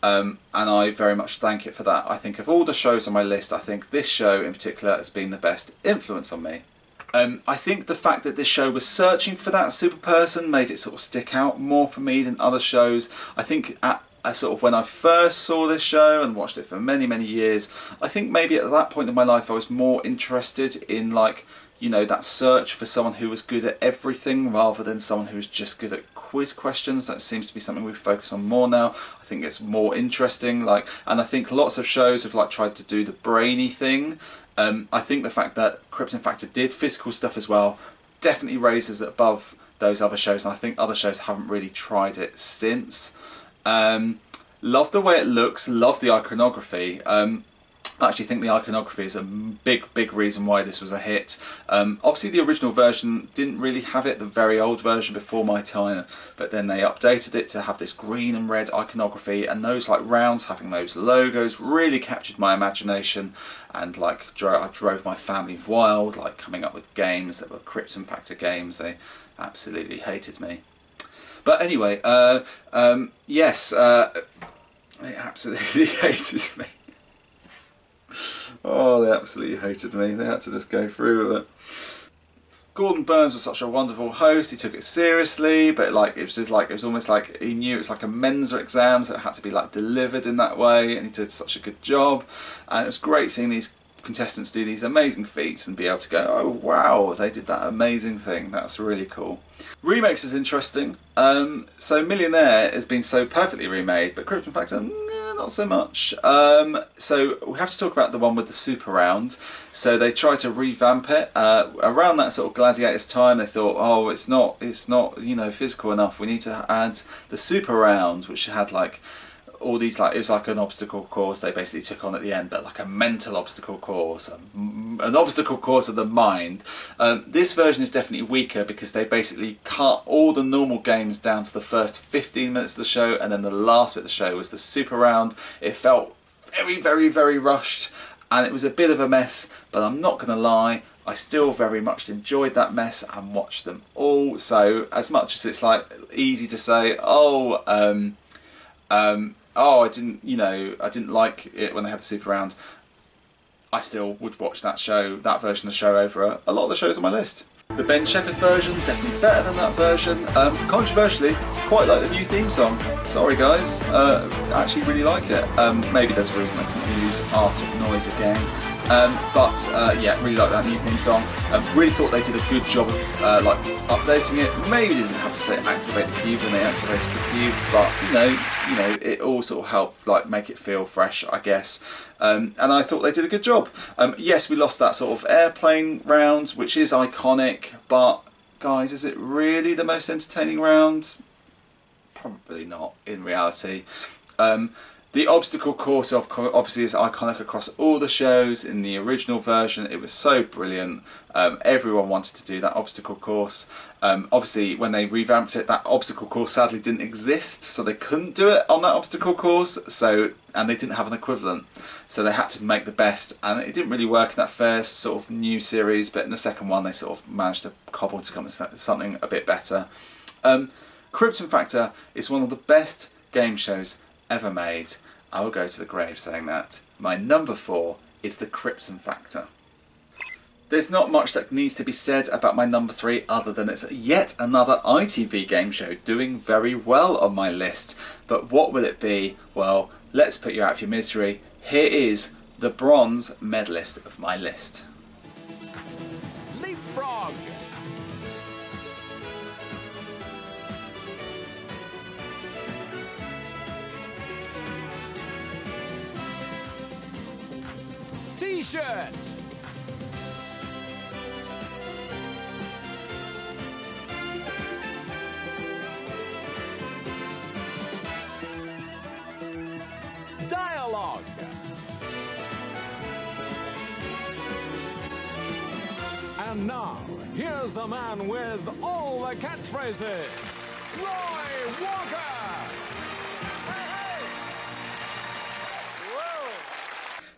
and I very much thank it for that. I think of all the shows on my list, I think this show in particular has been the best influence on me. I think the fact that this show was searching for that super person made it sort of stick out more for me than other shows. I think sort of when I first saw this show and watched it for many years, I think maybe at that point in my life I was more interested in, like, you know, that search for someone who was good at everything rather than someone who was just good at quiz questions. That seems to be something we focus on more now. I think it's more interesting, like, and I think lots of shows have like tried to do the brainy thing. I think the fact that Krypton Factor did physical stuff as well definitely raises it above those other shows, and I think other shows haven't really tried it since. Love the way it looks, love the iconography. I actually think the iconography is a big reason why this was a hit. Obviously the original version didn't really have it, the very old version before my time, but then they updated it to have this green and red iconography, and those like rounds having those logos really captured my imagination, and like I drove my family wild, like coming up with games that were Krypton Factor games. They absolutely hated me. But anyway, yes, they absolutely hated me. Oh, they absolutely hated me. They had to just go through with it. Gordon Burns was such a wonderful host. He took it seriously, but like it was almost like he knew it was like a Mensa exam, so it had to be like delivered in that way, and he did such a good job. And it was great seeing these contestants do these amazing feats and be able to go, oh wow, they did that amazing thing. That's really cool. Remakes is interesting. So Millionaire has been so perfectly remade, but Krypton Factor, not so much. So we have to talk about the one with the super round. So they tried to revamp it around that sort of Gladiators time. They thought, oh, it's not you know, physical enough. We need to add the super round, which had like all these, like, it was like an obstacle course they basically took on at the end, but like a mental obstacle course, an obstacle course of the mind. This version is definitely weaker because they basically cut all the normal games down to the first 15 minutes of the show, and then the last bit of the show was the super round. It felt very rushed, and it was a bit of a mess, but I'm not going to lie, I still very much enjoyed that mess and watched them all. So as much as it's like easy to say, oh, I didn't like it when they had the super round, I still would watch that version of the show over a lot of the shows on my list. The Ben Shepherd version, definitely better than that version. Controversially, quite like the new theme song. Sorry guys, I actually really like it. Maybe there's a reason I couldn't use Art of Noise again. Yeah, really like that new theme song. Really thought they did a good job of like updating it. Maybe they didn't have to say activate the cube when they activated the cube, but you know, it all sort of helped like make it feel fresh, I guess. And I thought they did a good job. Yes, we lost that sort of airplane round, which is iconic, but guys, is it really the most entertaining round? Probably not, in reality. The obstacle course obviously is iconic across all the shows. In the original version, it was so brilliant. Everyone wanted to do that obstacle course. Obviously, when they revamped it, that obstacle course sadly didn't exist, so they couldn't do it on that obstacle course. And they didn't have an equivalent, so they had to make the best. And it didn't really work in that first sort of new series, but in the second one, they sort of managed to cobble to come to something a bit better. Krypton Factor is one of the best game shows ever made. I will go to the grave saying that. My number 4 is the Krypton Factor. There's not much that needs to be said about my number 3 other than it's yet another ITV game show doing very well on my list. But what will it be? Well, let's put you out of your misery. Here is the bronze medalist of my list. Leapfrog. T-shirt. Dialogue. And now, here's the man with all the catchphrases, Roy Walker.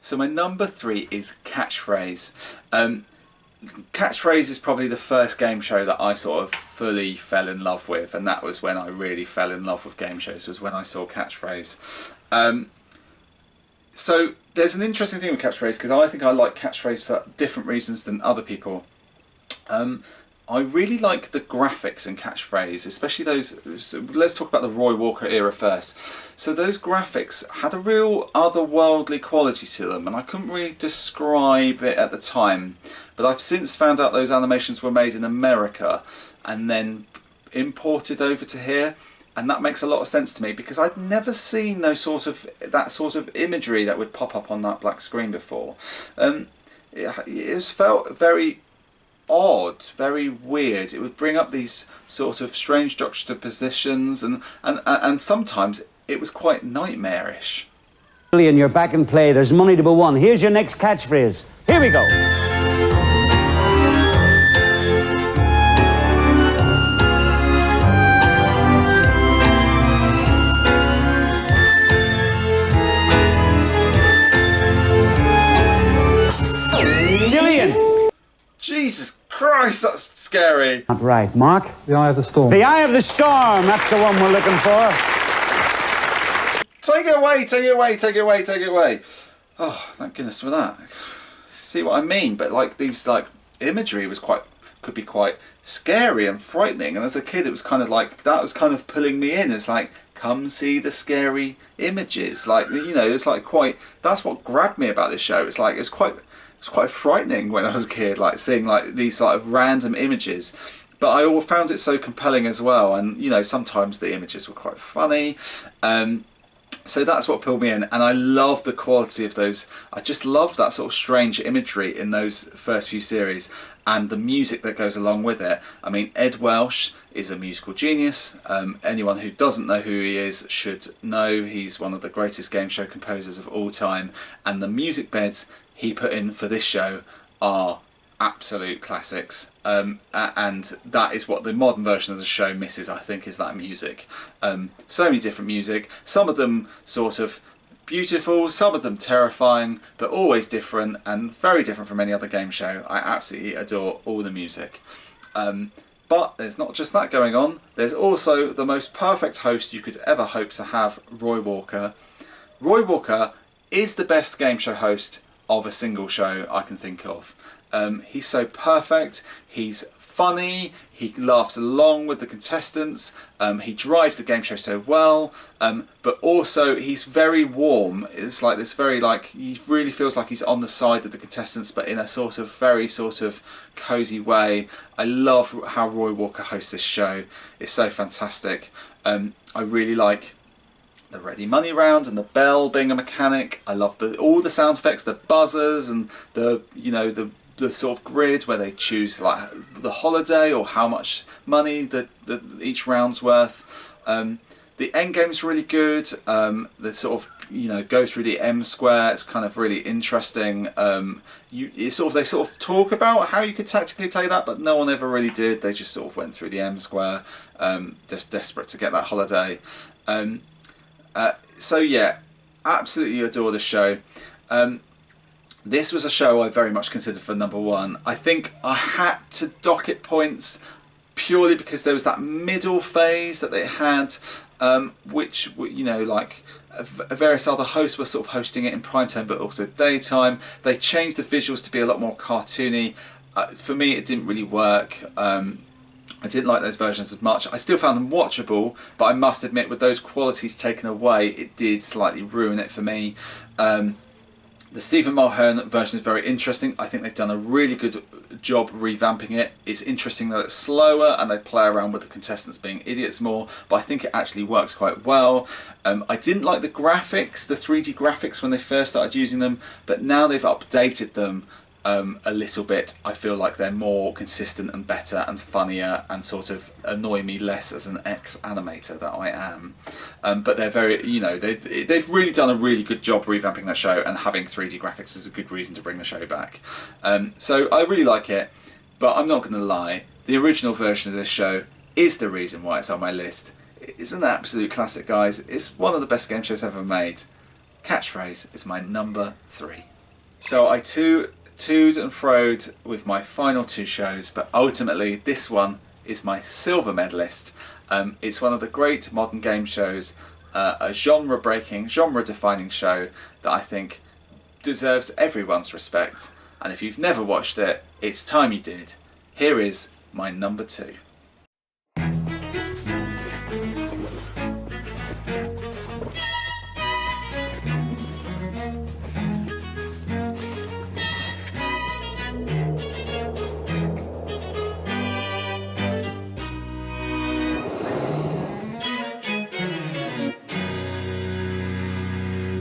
So my number 3 is catchphrase. Catchphrase is probably the first game show that I sort of fully fell in love with, and that was when I really fell in love with game shows, was when I saw catchphrase. So there's an interesting thing with catchphrase, because I think I like catchphrase for different reasons than other people. I really like the graphics in catchphrase, especially those. So let's talk about the Roy Walker era first. So those graphics had a real otherworldly quality to them, and I couldn't really describe it at the time. But I've since found out those animations were made in America and then imported over to here, and that makes a lot of sense to me because I'd never seen that sort of imagery that would pop up on that black screen before. It felt very odd, very weird. It would bring up these sort of strange juxtapositions, and sometimes it was quite nightmarish. Jillian, you're back in play. There's money to be won. Here's your next catchphrase. Here we go. Jillian! Jesus Christ, that's scary. Not right. Mark? The Eye of the Storm. The Eye of the Storm. That's the one we're looking for. Take it away, take it away, take it away, take it away. Oh, thank goodness for that. See what I mean? But like these imagery could be quite scary and frightening. And as a kid, it was kind of like, that was kind of pulling me in. It's like, come see the scary images. Like, you know, it's like that's what grabbed me about this show. It's like, it was quite frightening when I was a kid, like seeing like these sort of random images. But I all found it so compelling as well. And, you know, sometimes the images were quite funny. So that's what pulled me in, and I love the quality of those. I just love that sort of strange imagery in those first few series, and the music that goes along with it. I mean, Ed Welsh is a musical genius. Anyone who doesn't know who he is should know. He's one of the greatest game show composers of all time, and the music beds he put in for this show are absolute classics, and that is what the modern version of the show misses, I think, is that music. So many different music, some of them sort of beautiful, some of them terrifying, but always different and very different from any other game show. I absolutely adore all the music. But there's not just that going on, there's also the most perfect host you could ever hope to have, Roy Walker. Roy Walker is the best game show host of a single show I can think of. He's so perfect, he's funny, he laughs along with the contestants, he drives the game show so well, but also he's very warm. It's like this very, like, he really feels like he's on the side of the contestants, but in a sort of very sort of cozy way. I love how Roy Walker hosts this show. It's so fantastic. I really like the ready money round and the bell being a mechanic. I love all the sound effects, the buzzers, and the, you know, the sort of grid where they choose like the holiday or how much money that each round's worth. The end game's really good. The sort of, you know, go through the M square. It's kind of really interesting. They sort of talk about how you could tactically play that, but no one ever really did. They just sort of went through the M square, just desperate to get that holiday. So yeah, absolutely adore the show. This was a show I very much considered for number one. I think I had to dock it points purely because there was that middle phase that they had, which, you know, like various other hosts were sort of hosting it in prime time but also daytime. They changed the visuals to be a lot more cartoony. For me, it didn't really work. I didn't like those versions as much. I still found them watchable, but I must admit, with those qualities taken away, it did slightly ruin it for me. The Stephen Mulhern version is very interesting. I think they've done a really good job revamping it. It's interesting that it's slower and they play around with the contestants being idiots more, but I think it actually works quite well. I didn't like the graphics, the 3D graphics, when they first started using them, but now they've updated them a little bit. I feel like they're more consistent and better and funnier and sort of annoy me less as an ex-animator that I am. But they're very, you know, they've really done a really good job revamping that show, and having 3D graphics is a good reason to bring the show back. So I really like it, but I'm not going to lie, the original version of this show is the reason why it's on my list. It's an absolute classic, guys. It's one of the best game shows ever made. Catchphrase is my number 3. So I toed and froed with my final two shows, but ultimately this one is my silver medalist. It's one of the great modern game shows, a genre-breaking, genre-defining show that I think deserves everyone's respect. And if you've never watched it, it's time you did. Here is my number 2.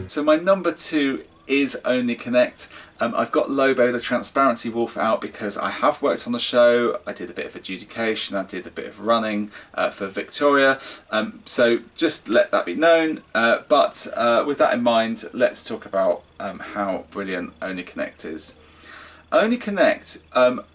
So my number 2 is Only Connect. I've got Lobo the Transparency Wolf out because I have worked on the show. I did a bit of adjudication, I did a bit of running for Victoria, so just let that be known. But with that in mind, let's talk about how brilliant Only Connect is. Only Connect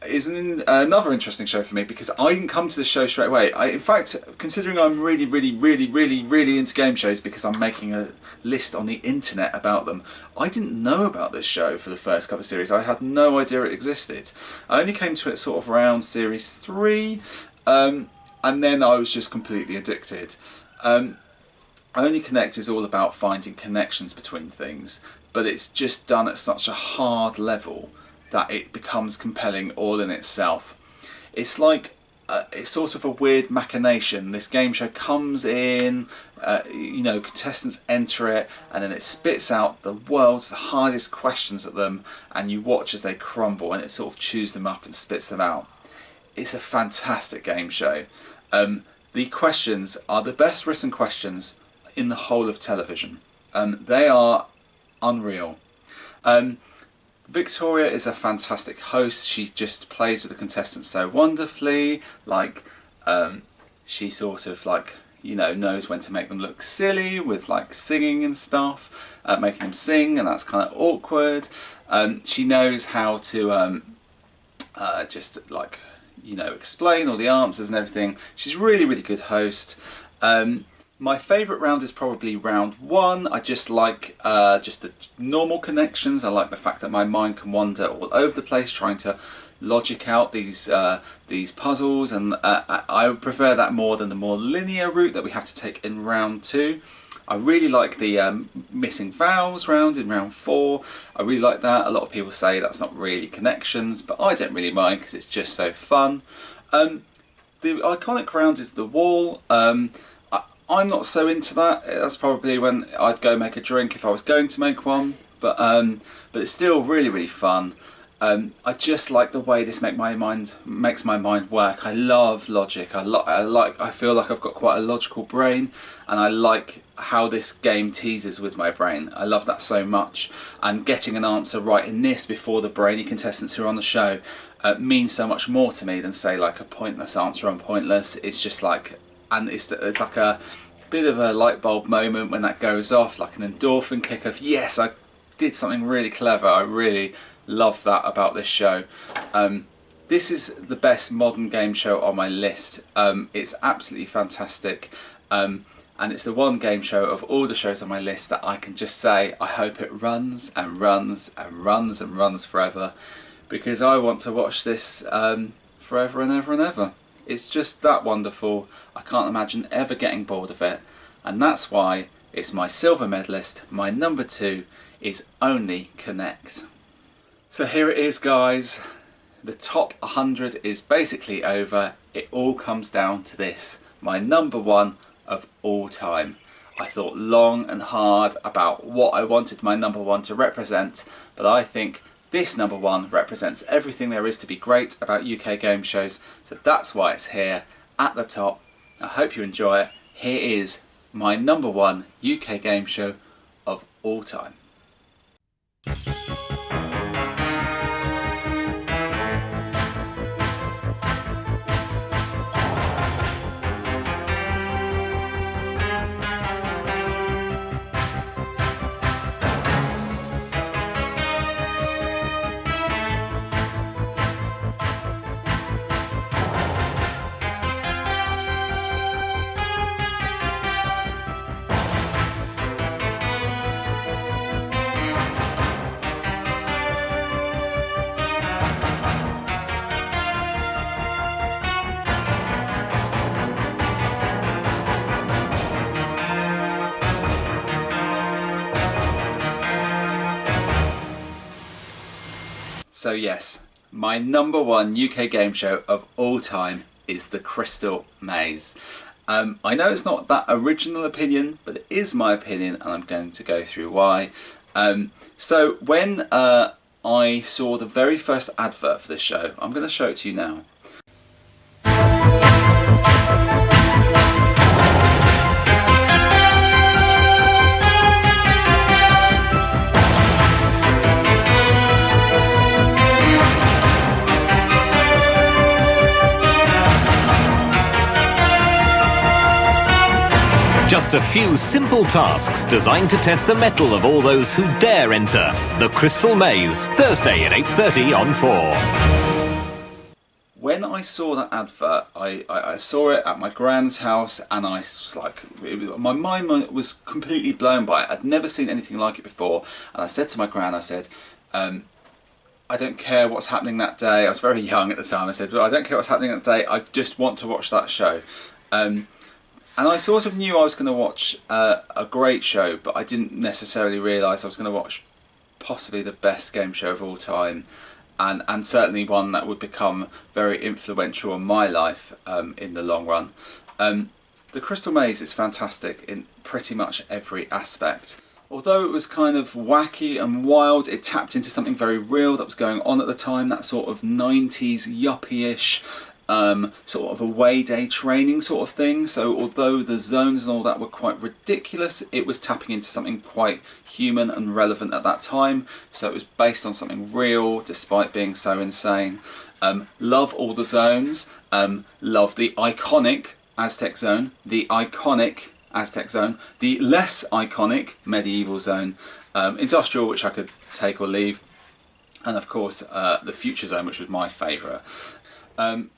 is another interesting show for me because I didn't come to the show straight away. In fact, considering I'm really into game shows because I'm making a list on the internet about them, I didn't know about this show for the first couple of series. I had no idea it existed. I only came to it sort of around series 3, and then I was just completely addicted. Only Connect is all about finding connections between things, but it's just done at such a hard level that it becomes compelling all in itself. It's like it's sort of a weird machination. This game show comes in, you know, contestants enter it, and then it spits out the world's hardest questions at them, and you watch as they crumble, and it sort of chews them up and spits them out. It's a fantastic game show. The questions are the best written questions in the whole of television. They are unreal. Victoria is a fantastic host. She just plays with the contestants so wonderfully. Like, she sort of like, you know, knows when to make them look silly with like singing and stuff, making them sing, and that's kind of awkward. She knows how to just like, you know, explain all the answers and everything. She's a really good host. My favourite round is probably round 1. I just like just the normal connections. I like the fact that my mind can wander all over the place trying to logic out these puzzles, and I would prefer that more than the more linear route that we have to take in round 2. I really like the missing vowels round in round 4. I really like that. A lot of people say that's not really connections, but I don't really mind because it's just so fun. The iconic round is the wall. I'm not so into that. That's probably when I'd go make a drink if I was going to make one. But it's still really fun. I just like the way this makes my mind work. I love logic. I feel like I've got quite a logical brain, and I like how this game teases with my brain. I love that so much. And getting an answer right in this before the brainy contestants who are on the show means so much more to me than say like a pointless answer on Pointless. It's just like. And it's like a bit of a light bulb moment when that goes off, like an endorphin kick of yes, I did something really clever. I really love that about this show. This is the best modern game show on my list. It's absolutely fantastic, and it's the one game show of all the shows on my list that I can just say I hope it runs and runs and runs and runs forever, because I want to watch this forever and ever and ever. It's just that wonderful. I can't imagine ever getting bored of it, and that's why it's my silver medalist. My number 2 is Only Connect. So here it is, guys. The top 100 is basically over. It all comes down to this, my number 1 of all time. I thought long and hard about what I wanted my number 1 to represent, but I think this number 1 represents everything there is to be great about UK game shows, so that's why it's here at the top. I hope you enjoy it. Here is my number 1 UK game show of all time. So yes, my number 1 UK game show of all time is The Crystal Maze. I know it's not that original opinion, but it is my opinion, and I'm going to go through why. So when I saw the very first advert for this show, I'm going to show it to you now. Just a few simple tasks designed to test the mettle of all those who dare enter the Crystal Maze, Thursday at 8:30 on 4. When I saw that advert, I saw it at my grand's house, and I was like, my mind was completely blown by it. I'd never seen anything like it before, and I said to my gran, I said, I don't care what's happening that day. I was very young at the time. I said, I don't care what's happening that day. I just want to watch that show. And I sort of knew I was going to watch a great show, but I didn't necessarily realise I was going to watch possibly the best game show of all time. And certainly one that would become very influential in my life in the long run. The Crystal Maze is fantastic in pretty much every aspect. Although it was kind of wacky and wild, it tapped into something very real that was going on at the time, that sort of 90s yuppie-ish sort of away day training sort of thing. So although the zones and all that were quite ridiculous, it was tapping into something quite human and relevant at that time. So it was based on something real despite being so insane. Love all the zones. Love the iconic Aztec zone, the iconic Aztec zone, the less iconic medieval zone, industrial, which I could take or leave, and of course the future zone, which was my favourite.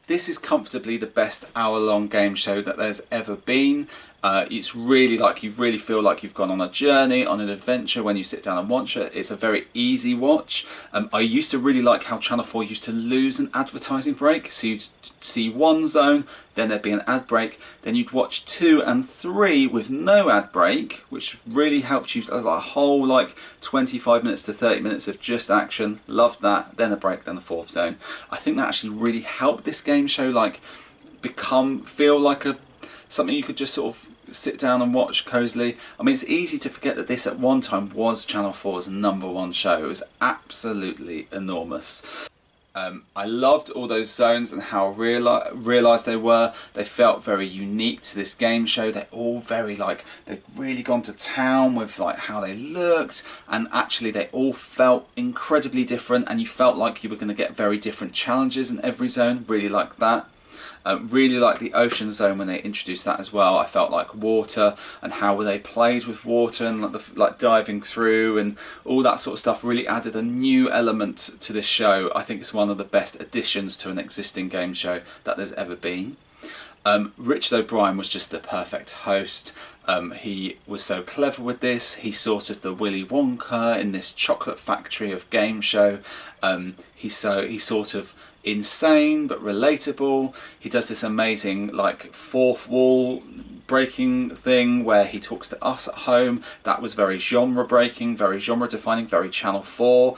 This is comfortably the best hour-long game show that there's ever been. It's really like, you really feel like you've gone on a journey, on an adventure when you sit down and watch it. It's a very easy watch. I used to really like how Channel 4 used to lose an advertising break. So you'd see one zone, then there'd be an ad break, then you'd watch 2 and 3 with no ad break, which really helped you, a whole like 25 minutes to 30 minutes of just action. Loved that. Then a break, then the 4th zone. I think that actually really helped this game show like feel like something you could just sort of sit down and watch cosily. I mean, it's easy to forget that this at one time was Channel 4's #1 show. It was absolutely enormous. I loved all those zones and how realised they were. They felt very unique to this game show. They're all very like, they'd really gone to town with like how they looked, and actually they all felt incredibly different, and you felt like you were going to get very different challenges in every zone. Really like that. Really like the ocean zone when they introduced that as well. I felt like water and how they played with water and like diving through and all that sort of stuff really added a new element to this show. I think it's one of the best additions to an existing game show that there's ever been. Richard O'Brien was just the perfect host. He was so clever with this. He's sort of the Willy Wonka in this chocolate factory of game show. He's sort of insane but relatable. He does this amazing like fourth wall breaking thing where he talks to us at home. That was very genre breaking, very genre defining, very Channel 4.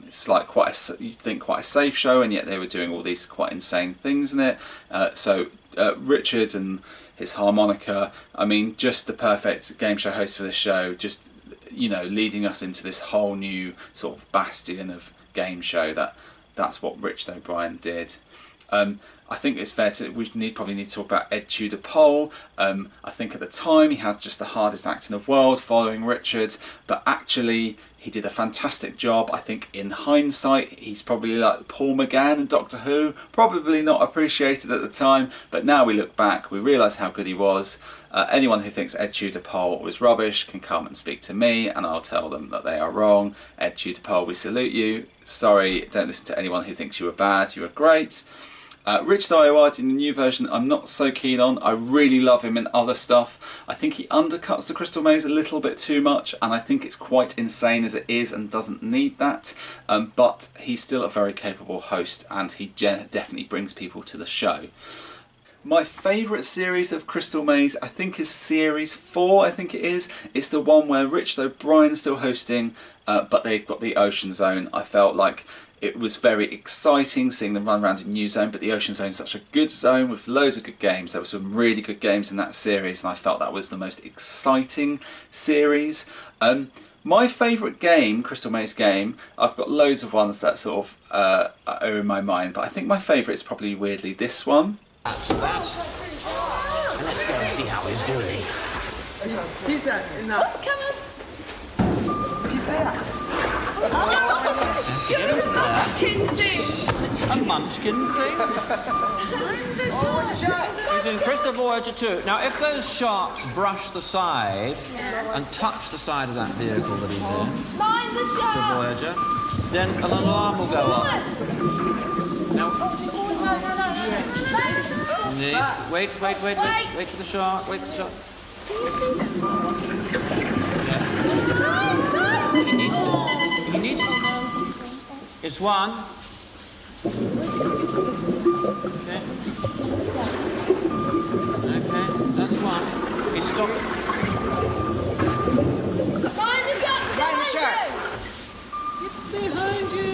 It's like you'd think quite a safe show, and yet they were doing all these quite insane things in it. So Richard and his harmonica, I mean, just the perfect game show host for this show, just, you know, leading us into this whole new sort of bastion of game show. That's what Richard O'Brien did. I think it's fair to, probably need to talk about Ed Tudor Pole. I think at the time he had just the hardest act in the world following Richard, but actually he did a fantastic job. I think in hindsight he's probably like Paul McGann in Doctor Who, probably not appreciated at the time, but now we look back, we realise how good he was. Anyone who thinks Ed Tudor Pole was rubbish can come and speak to me and I'll tell them that they are wrong. Ed Tudor Pole, we salute you. Sorry, don't listen to anyone who thinks you were bad, you were great. Richard Ayoade in the new version I'm not so keen on. I really love him in other stuff. I think he undercuts the Crystal Maze a little bit too much, and I think it's quite insane as it is and doesn't need that. But he's still a very capable host, and he definitely brings people to the show. My favourite series of Crystal Maze, I think, is Series 4, I think it is. It's the one where Richard O'Brien's still hosting, but they've got the Ocean Zone. I felt like it was very exciting seeing them run around a new zone, but the Ocean Zone is such a good zone with loads of good games. There were some really good games in that series, and I felt that was the most exciting series. My favourite game, Crystal Maze game, I've got loads of ones that sort of are in my mind, but I think my favourite is probably weirdly this one. That's that. And let's go and see how he's doing. He's there. Oh, come on. He's there. Oh, Get into there. A munchkin thing? He's in Crystal Voyager 2. Now, if those sharks brush the side and touch the side of that vehicle that he's in, the Voyager, then an alarm will go off. Now, wait for the shark, wait for the shark. He needs to know. It's one. Okay, that's one. He stopped. Find the shark! Find the shark! It's behind you.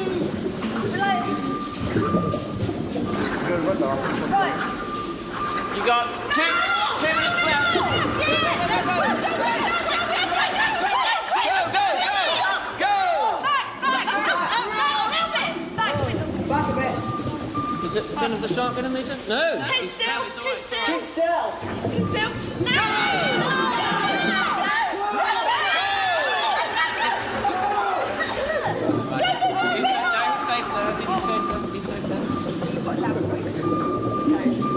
Right. You got 2 minutes left. Go! Back a bit. Is it the fin of the shark going to meet him? No. Keep still. Keep still. Keep still. Keep still. No! He's safe there.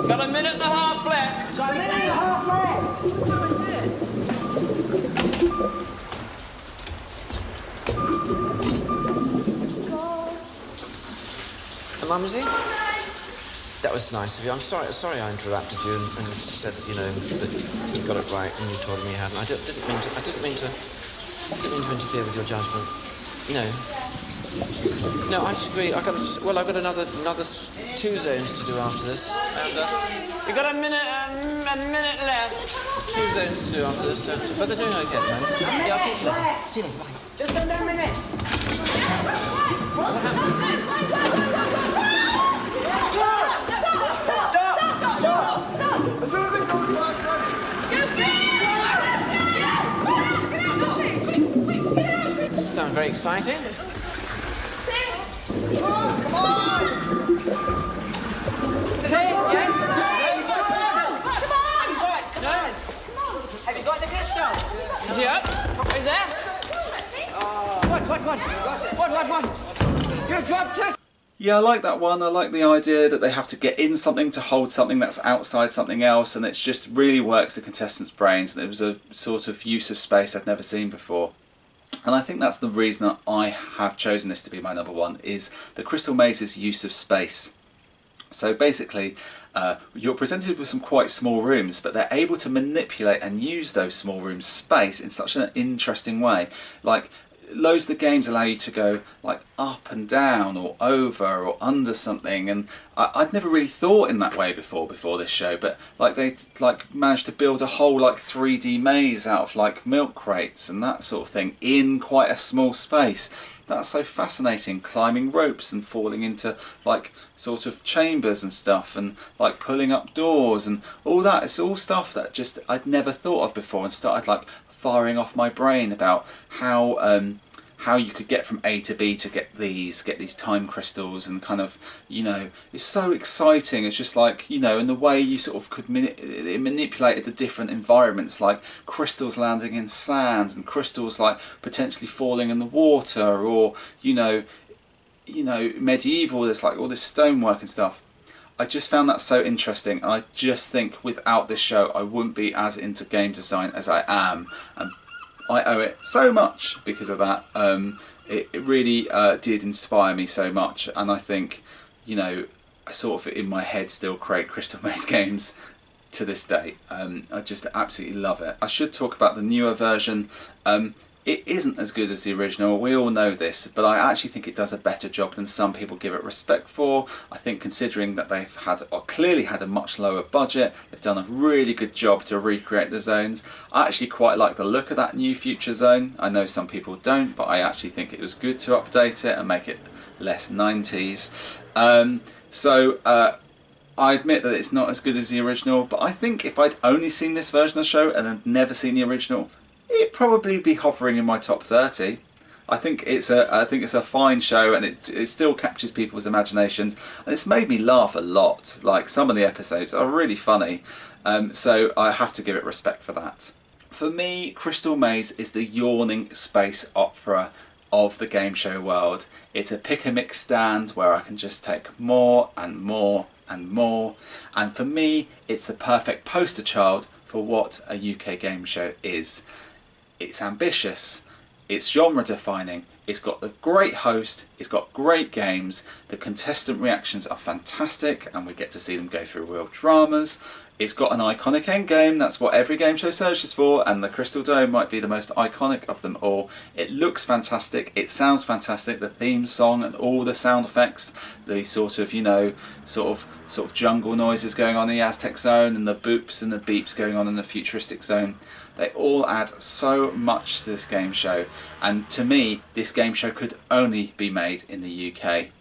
Got a minute and a half left. Got a minute and a half left. Mumsy? That was nice of you. I'm sorry I interrupted you and said, you know, that you got it right and you told me you hadn't. I didn't mean to interfere with your judgment. No, I disagree. I've got another 2 zones to do after this. And we've got a minute left. 2 zones to do after this. But they're doing okay at the moment. Yeah, I'll talk to you later. See you later. Bye. Just under a minute. Stop! As soon as it comes past This sounds very exciting. Come on! Is it? Yes? Come on! Have you got the crystal? Is he up? Is there? What? You dropped it! Yeah, I like that one. I like the idea that they have to get in something to hold something that's outside something else, and it just really works the contestants' brains. And it was a sort of use of space I'd never seen before. And I think that's the reason that I have chosen this to be my number one, is the Crystal Maze's use of space. So basically, you're presented with some quite small rooms, but they're able to manipulate and use those small rooms' space in such an interesting way. Like, loads of the games allow you to go like up and down or over or under something, and I'd never really thought in that way before this show, but like they managed to build a whole like 3D maze out of like milk crates and that sort of thing in quite a small space. That's so fascinating, climbing ropes and falling into like sort of chambers and stuff, and like pulling up doors and all that. It's all stuff that just I'd never thought of before, and started like firing off my brain about how you could get from A to B to get these time crystals, and kind of, you know, it's so exciting. It's just like, you know, and the way you sort of could it manipulated the different environments, like crystals landing in sand and crystals like potentially falling in the water, or you know medieval, there's like all this stonework and stuff. I just found that so interesting, and I just think without this show I wouldn't be as into game design as I am, and I owe it so much because of that. It really did inspire me so much, and I think, you know, I sort of in my head still create Crystal Maze games to this day. I just absolutely love it. I should talk about the newer version. It isn't as good as the original, we all know this, but I actually think it does a better job than some people give it respect for. I think considering that they've clearly had a much lower budget, they've done a really good job to recreate the zones. I actually quite like the look of that new future zone. I know some people don't, but I actually think it was good to update it and make it less 90s. I admit that it's not as good as the original, but I think if I'd only seen this version of the show and had never seen the original, it'd probably be hovering in my top 30. I think it's a fine show, and it still captures people's imaginations, and it's made me laugh a lot. Like, some of the episodes are really funny, so I have to give it respect for that. For me, Crystal Maze is the yawning space opera of the game show world. It's a pick and mix stand where I can just take more and more and more, and for me it's the perfect poster child for what a UK game show is. It's ambitious, it's genre defining, it's got a great host, it's got great games, the contestant reactions are fantastic and we get to see them go through real dramas. It's got an iconic end game, that's what every game show searches for, and the Crystal Dome might be the most iconic of them all. It looks fantastic, it sounds fantastic, the theme song and all the sound effects, the sort of, you know, sort of jungle noises going on in the Aztec zone and the boops and the beeps going on in the futuristic zone. They all add so much to this game show, and to me this game show could only be made in the UK.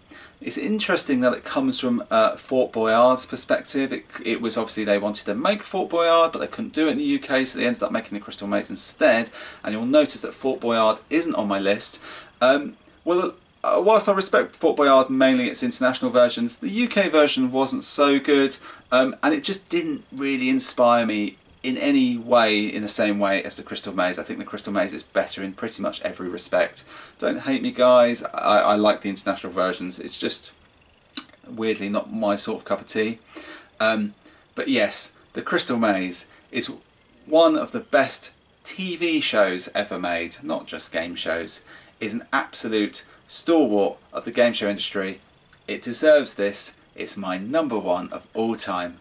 It's interesting that it comes from Fort Boyard's perspective. It was obviously they wanted to make Fort Boyard, but they couldn't do it in the UK, so they ended up making the Crystal Maze instead. And you'll notice that Fort Boyard isn't on my list. Whilst I respect Fort Boyard, mainly its international versions, the UK version wasn't so good, and it just didn't really inspire me in any way in the same way as the Crystal Maze. I think the Crystal Maze is better in pretty much every respect. Don't hate me guys, I like the international versions, it's just weirdly not my sort of cup of tea. But yes, the Crystal Maze is one of the best TV shows ever made, not just game shows. It's an absolute stalwart of the game show industry. It deserves this. It's my #1 of all time,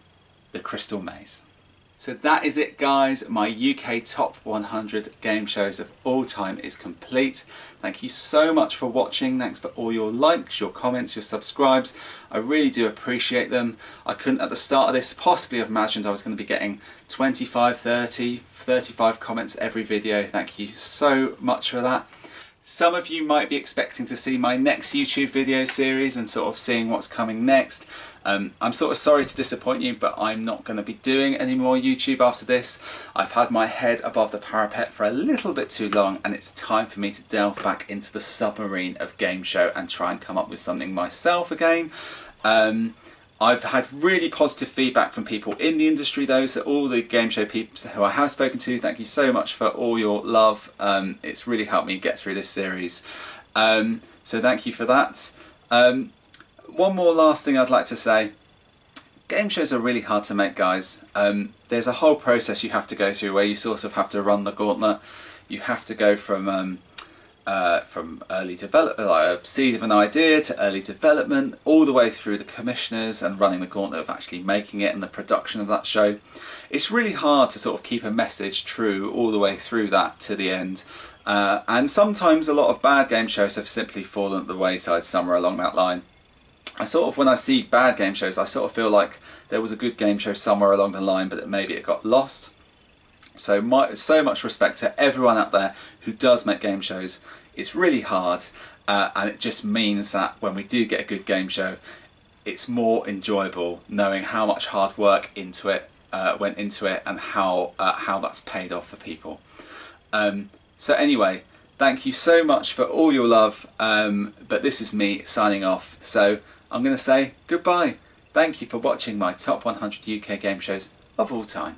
the Crystal Maze. So that is it guys, my UK top 100 game shows of all time is complete. Thank you so much for watching, thanks for all your likes, your comments, your subscribes, I really do appreciate them. I couldn't at the start of this possibly have imagined I was going to be getting 25, 30, 35 comments every video, thank you so much for that. Some of you might be expecting to see my next YouTube video series and sort of seeing what's coming next. I'm sort of sorry to disappoint you, but I'm not going to be doing any more YouTube after this. I've had my head above the parapet for a little bit too long and it's time for me to delve back into the submarine of game show and try and come up with something myself again. I've had really positive feedback from people in the industry though, so all the game show people who I have spoken to, thank you so much for all your love. It's really helped me get through this series. So thank you for that. One more last thing I'd like to say. Game shows are really hard to make guys. There's a whole process you have to go through where you sort of have to run the gauntlet. You have to go from early development, like a seed of an idea, to early development, all the way through the commissioners and running the gauntlet of actually making it and the production of that show. It's really hard to sort of keep a message true all the way through that to the end. And sometimes a lot of bad game shows have simply fallen at the wayside somewhere along that line. I sort of, when I see bad game shows, I sort of feel like there was a good game show somewhere along the line, but maybe it got lost. So much respect to everyone out there who does make game shows. It's really hard, and it just means that when we do get a good game show, it's more enjoyable knowing how much hard work went into it and how that's paid off for people. So anyway, thank you so much for all your love, but this is me signing off, so I'm going to say goodbye. Thank you for watching my top 100 UK game shows of all time.